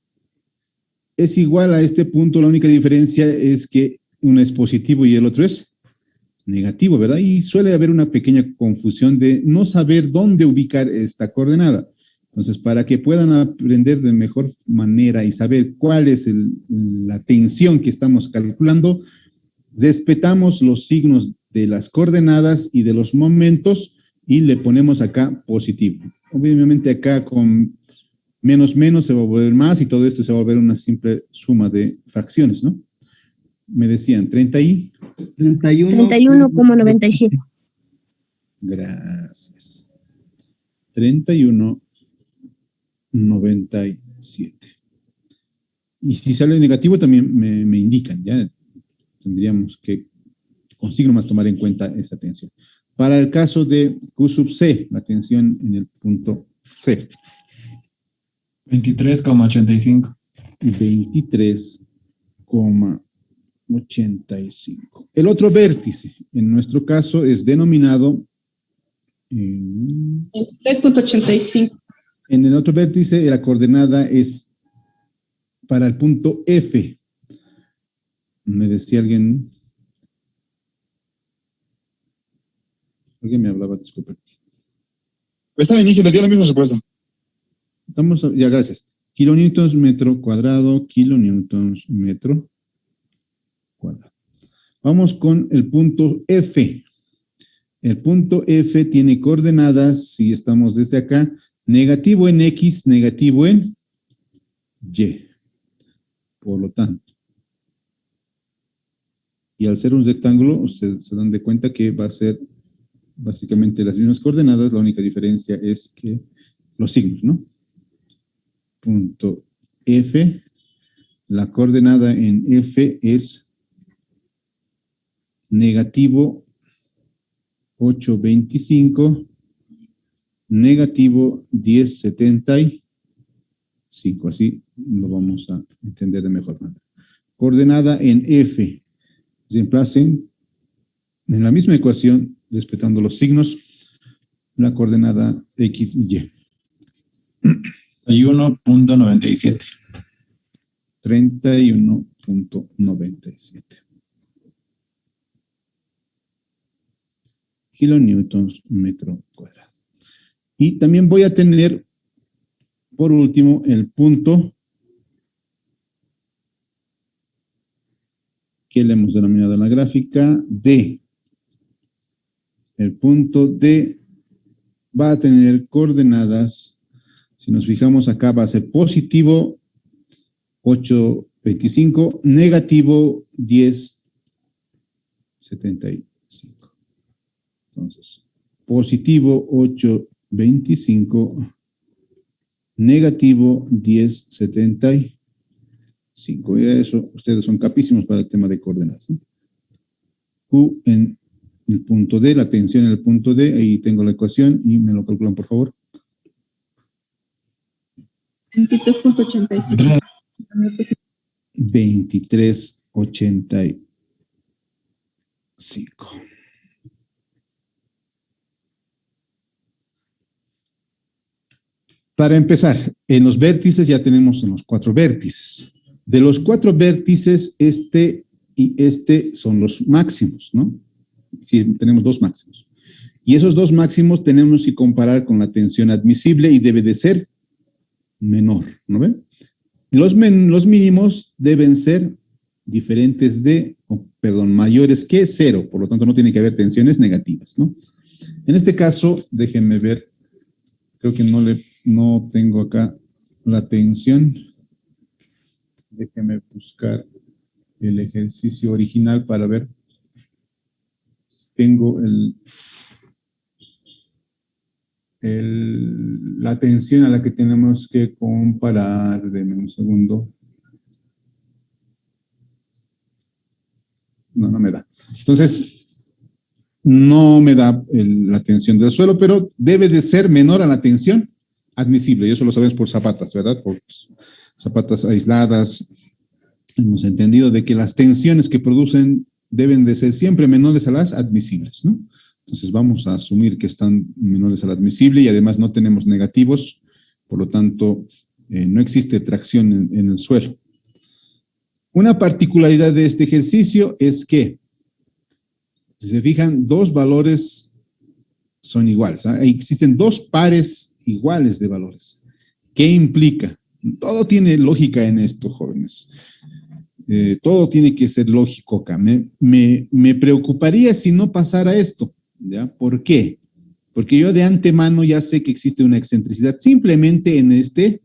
es igual a este punto, la única diferencia es que uno es positivo y el otro es negativo, ¿verdad? Y suele haber una pequeña confusión de no saber dónde ubicar esta coordenada. Entonces, para que puedan aprender de mejor manera y saber cuál es la tensión que estamos calculando, respetamos los signos de las coordenadas y de los momentos y le ponemos acá positivo. Obviamente acá con menos se va a volver más y todo esto se va a volver una simple suma de fracciones, ¿no? Me decían 31,97. Gracias. 31,97. Y si sale negativo también me indican, ya tendríamos que con signo más tomar en cuenta esa tensión. Para el caso de Q sub C, la tensión en el punto C. 23,85. 23,85. El otro vértice, en nuestro caso, es denominado 3.85. En el otro vértice, la coordenada es para el punto F. Me decía alguien. Alguien me hablaba, disculpe. Está bien, Inge, le di la misma respuesta. Ya, gracias. Kilonewtons metro cuadrado, kilonewtons metro cuadrado. Vamos con el punto F. El punto F tiene coordenadas, si estamos desde acá, negativo en X, negativo en Y. Por lo tanto, y al ser un rectángulo, ustedes se dan de cuenta que va a ser básicamente las mismas coordenadas, la única diferencia es que los signos, ¿no? Punto F, la coordenada en F es negativo 8,25, negativo 10,75. Así lo vamos a entender de mejor manera. Coordenada en F, reemplacen en la misma ecuación, respetando los signos, la coordenada X y Y. 31,97. 31,97. Kilonewtons metro cuadrado. Y también voy a tener, por último, el punto que le hemos denominado en la gráfica D. El punto D va a tener coordenadas, si nos fijamos acá, va a ser positivo 8,25, negativo 10,75. Entonces, positivo 8,25, negativo 10,75. Y eso, ustedes son capísimos para el tema de coordenadas, ¿no? Q en el punto D, la tensión en el punto D, ahí tengo la ecuación y me lo calculan, por favor. 23.85. 2385. Para empezar, en los vértices ya tenemos en los 4 vértices. De los 4 vértices, este y este son los máximos, ¿no? Sí, tenemos 2 máximos. Y esos 2 máximos tenemos que comparar con la tensión admisible y debe de ser menor, ¿no ven? Los mínimos deben ser diferentes de, mayores que 0, por lo tanto no tiene que haber tensiones negativas, ¿no? En este caso, déjenme ver, creo que no tengo acá la tensión. Déjenme buscar el ejercicio original para ver. Tengo la tensión a la que tenemos que comparar. Denme un segundo. No me da. Entonces, no me da la tensión del suelo, pero debe de ser menor a la tensión admisible. Y eso lo sabemos por zapatas, ¿verdad? Por zapatas aisladas. Hemos entendido de que las tensiones que producen deben de ser siempre menores a las admisibles, ¿no? Entonces vamos a asumir que están menores a la admisible y además no tenemos negativos, por lo tanto no existe tracción en el suelo. Una particularidad de este ejercicio es que, si se fijan, 2 valores son iguales, ¿eh? Existen 2 pares iguales de valores. ¿Qué implica? Todo tiene lógica en esto, jóvenes. Todo tiene que ser lógico acá. Me preocuparía si no pasara esto, ¿ya? ¿Por qué? Porque yo de antemano ya sé que existe una excentricidad simplemente en este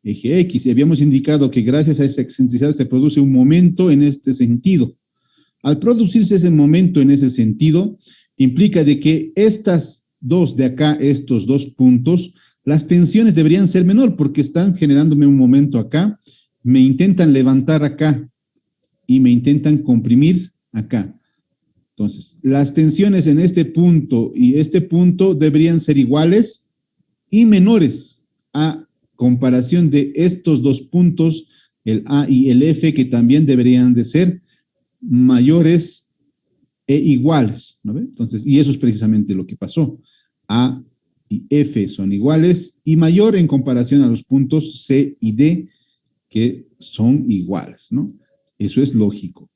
eje X. Y habíamos indicado que gracias a esa excentricidad se produce un momento en este sentido. Al producirse ese momento en ese sentido, implica de que estas 2 de acá, estos 2 puntos, las tensiones deberían ser menor porque están generándome un momento acá, me intentan levantar acá y me intentan comprimir acá. Entonces, las tensiones en este punto y este punto deberían ser iguales y menores a comparación de estos 2 puntos, el A y el F, que también deberían de ser mayores e iguales, ¿no ve? Entonces, y eso es precisamente lo que pasó. A y F son iguales y mayor en comparación a los puntos C y D, que son iguales, ¿no? Eso es lógico.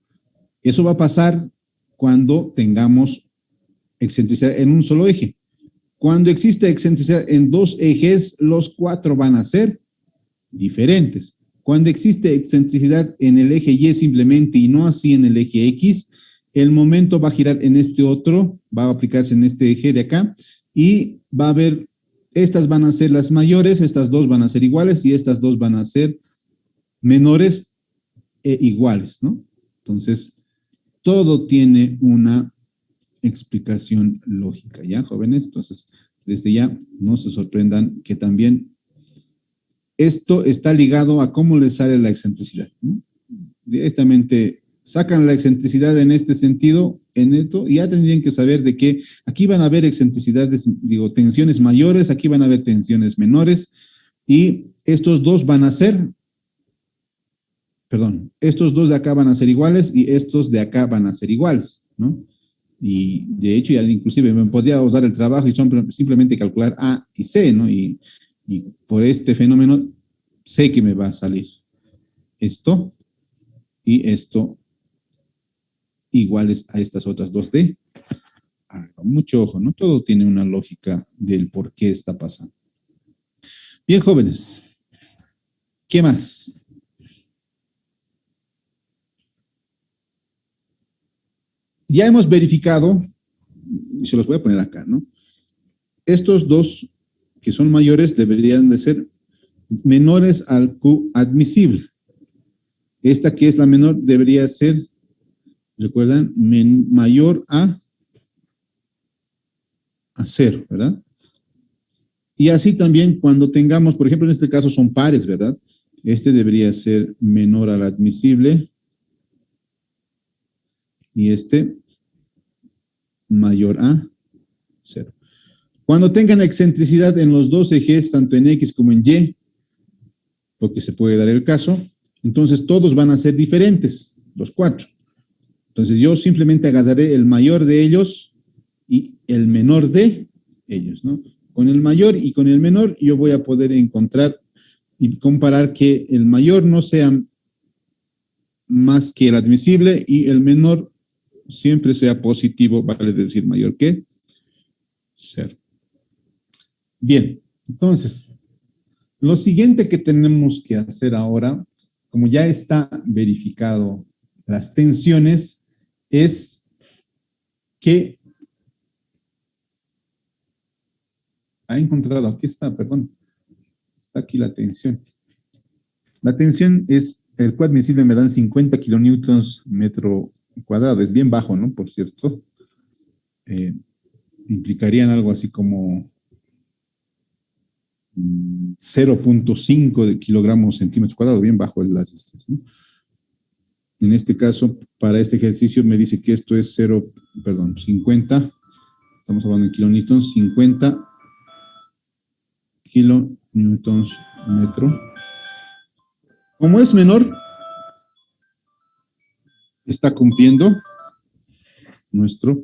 Eso va a pasar cuando tengamos excentricidad en un solo eje. Cuando existe excentricidad en 2 ejes, los 4 van a ser diferentes. Cuando existe excentricidad en el eje Y simplemente y no así en el eje X, el momento va a girar en este otro, va a aplicarse en este eje de acá y va a haber, estas van a ser las mayores, estas 2 van a ser iguales y estas 2 van a ser menores e iguales, ¿no? Entonces, todo tiene una explicación lógica, ¿ya, jóvenes? Entonces, desde ya, no se sorprendan que también esto está ligado a cómo les sale la excentricidad, ¿no? Directamente sacan la excentricidad en este sentido, en esto, y ya tendrían que saber de que aquí van a haber excentricidades, tensiones mayores, aquí van a haber tensiones menores, y estos 2 van a ser, estos 2 de acá van a ser iguales y estos de acá van a ser iguales, ¿no? Y de hecho, ya inclusive me podría usar el trabajo y simplemente calcular A y C, ¿no? Y por este fenómeno sé que me va a salir esto y esto iguales a estas otras 2D. Mucho ojo, ¿no? Todo tiene una lógica del por qué está pasando. Bien, jóvenes. ¿Qué más? Ya hemos verificado, se los voy a poner acá, ¿no? Estos 2 que son mayores deberían de ser menores al Q admisible. Esta que es la menor debería ser, recuerdan, mayor a 0, ¿verdad? Y así también cuando tengamos, por ejemplo, en este caso son pares, ¿verdad? Este debería ser menor al admisible y este mayor a 0. Cuando tengan excentricidad en los 2 ejes, tanto en X como en Y, porque se puede dar el caso, Entonces todos van a ser diferentes, los 4. Entonces yo simplemente agarraré el mayor de ellos y el menor de ellos, ¿no? Con el mayor y con el menor yo voy a poder encontrar y comparar que el mayor no sea más que el admisible y el menor siempre sea positivo, vale decir mayor que 0. Bien, entonces, lo siguiente que tenemos que hacer ahora, como ya está verificado las tensiones, es que ha encontrado, aquí está, perdón, está aquí la tensión. La tensión es, el coadmisible me dan 50 kilonewtons metro cuadrado, es bien bajo, ¿no? Por cierto, implicarían algo así como 0.5 de kilogramos centímetros cuadrados, bien bajo el distancia, ¿no? En este caso, para este ejercicio me dice que esto es 50, estamos hablando en kilonewtons, 50 kilonewtons metro. Como es menor, está cumpliendo nuestra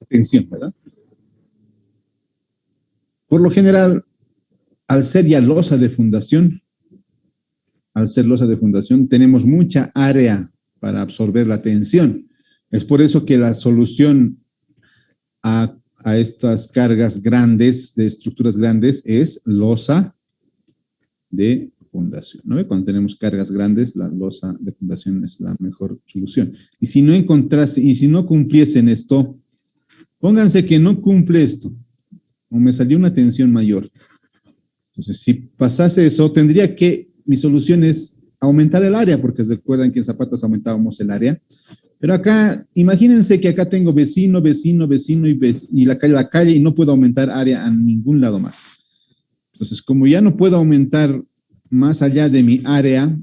tensión, ¿verdad? Por lo general, al ser ya losa de fundación, tenemos mucha área para absorber la tensión. Es por eso que la solución a estas cargas grandes, de estructuras grandes, es losa de fundación, ¿no? Cuando tenemos cargas grandes, la losa de fundación es la mejor solución. Y si no encontrase, y si no cumpliesen esto, pónganse que no cumple esto, o me salió una tensión mayor. Entonces, si pasase eso, tendría que, mi solución es aumentar el área, porque recuerdan que en zapatas aumentábamos el área. Pero acá, imagínense que acá tengo vecino, y la calle, y no puedo aumentar área a ningún lado más. Entonces, como ya no puedo aumentar más allá de mi área,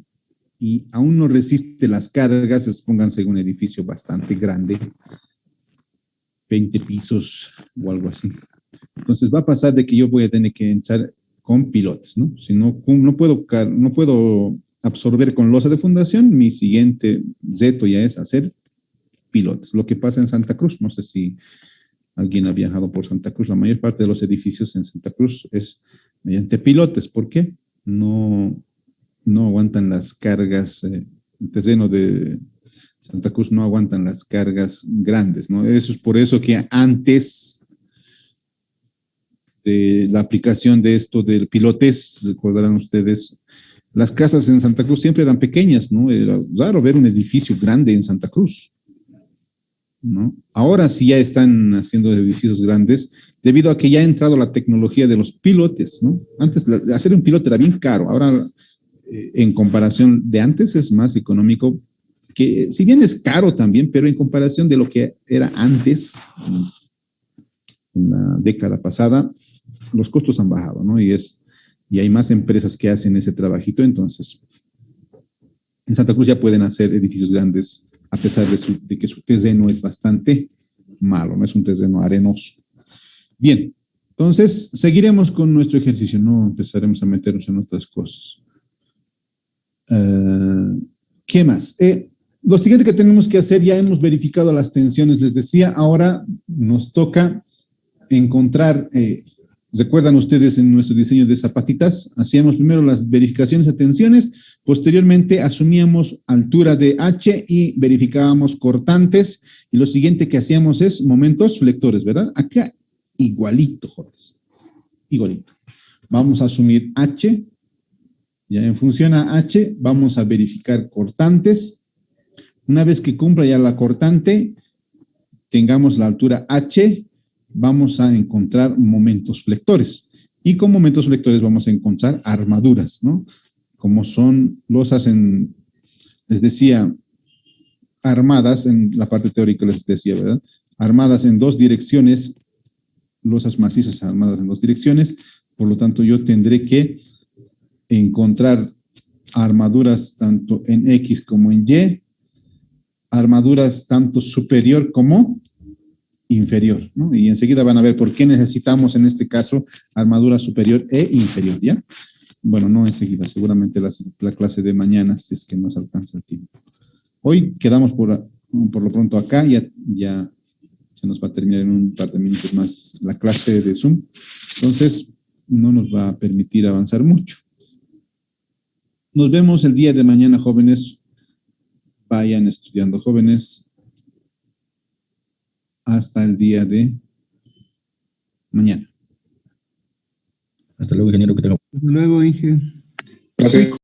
y aún no resiste las cargas, pónganse en un edificio bastante grande, 20 pisos o algo así. Entonces va a pasar de que yo voy a tener que entrar con pilotes, ¿no? Si no puedo absorber con losa de fundación, mi siguiente reto ya es hacer pilotes. Lo que pasa en Santa Cruz, no sé si alguien ha viajado por Santa Cruz, la mayor parte de los edificios en Santa Cruz es mediante pilotes. ¿Por qué? No aguantan las cargas, el terreno de Santa Cruz no aguantan las cargas grandes, ¿no? Eso es por eso que antes de la aplicación de esto del pilotes, recordarán ustedes, las casas en Santa Cruz siempre eran pequeñas, ¿no? Era raro ver un edificio grande en Santa Cruz, ¿no? Ahora sí ya están haciendo edificios grandes debido a que ya ha entrado la tecnología de los pilotes, ¿no? Antes hacer un pilote era bien caro, ahora en comparación de antes es más económico, que si bien es caro también, pero en comparación de lo que era antes, en la década pasada, los costos han bajado, ¿no? Y hay más empresas que hacen ese trabajito, entonces en Santa Cruz ya pueden hacer edificios grandes a pesar de que su terreno es bastante malo, no es un terreno arenoso. Bien, entonces seguiremos con nuestro ejercicio, no empezaremos a meternos en otras cosas. ¿Qué más? Lo siguiente que tenemos que hacer, ya hemos verificado las tensiones, les decía, ahora nos toca encontrar, recuerdan ustedes en nuestro diseño de zapatitas, hacíamos primero las verificaciones de tensiones, posteriormente asumíamos altura de H y verificábamos cortantes, y lo siguiente que hacíamos es momentos flectores, ¿verdad? Acá igualito, jóvenes, igualito. Vamos a asumir H, ya en función a H, vamos a verificar cortantes. Una vez que cumpla ya la cortante, tengamos la altura H, vamos a encontrar momentos flectores. Y con momentos flectores vamos a encontrar armaduras, ¿no? Como son losas les decía, armadas, en la parte teórica les decía, ¿verdad? Armadas en dos direcciones, losas macizas armadas en dos direcciones, por lo tanto yo tendré que encontrar armaduras tanto en X como en Y, armaduras tanto superior como inferior, ¿no? Y enseguida van a ver por qué necesitamos en este caso armadura superior e inferior, ¿ya? bueno, no enseguida, seguramente la clase de mañana, si es que nos alcanza el tiempo. Hoy quedamos por lo pronto acá, ya se nos va a terminar en un par de minutos más la clase de Zoom, entonces no nos va a permitir avanzar mucho. Nos vemos el día de mañana, jóvenes. Vayan estudiando, jóvenes, hasta el día de mañana. Hasta luego, ingeniero, que tenga. Hasta luego, Inge. Ok.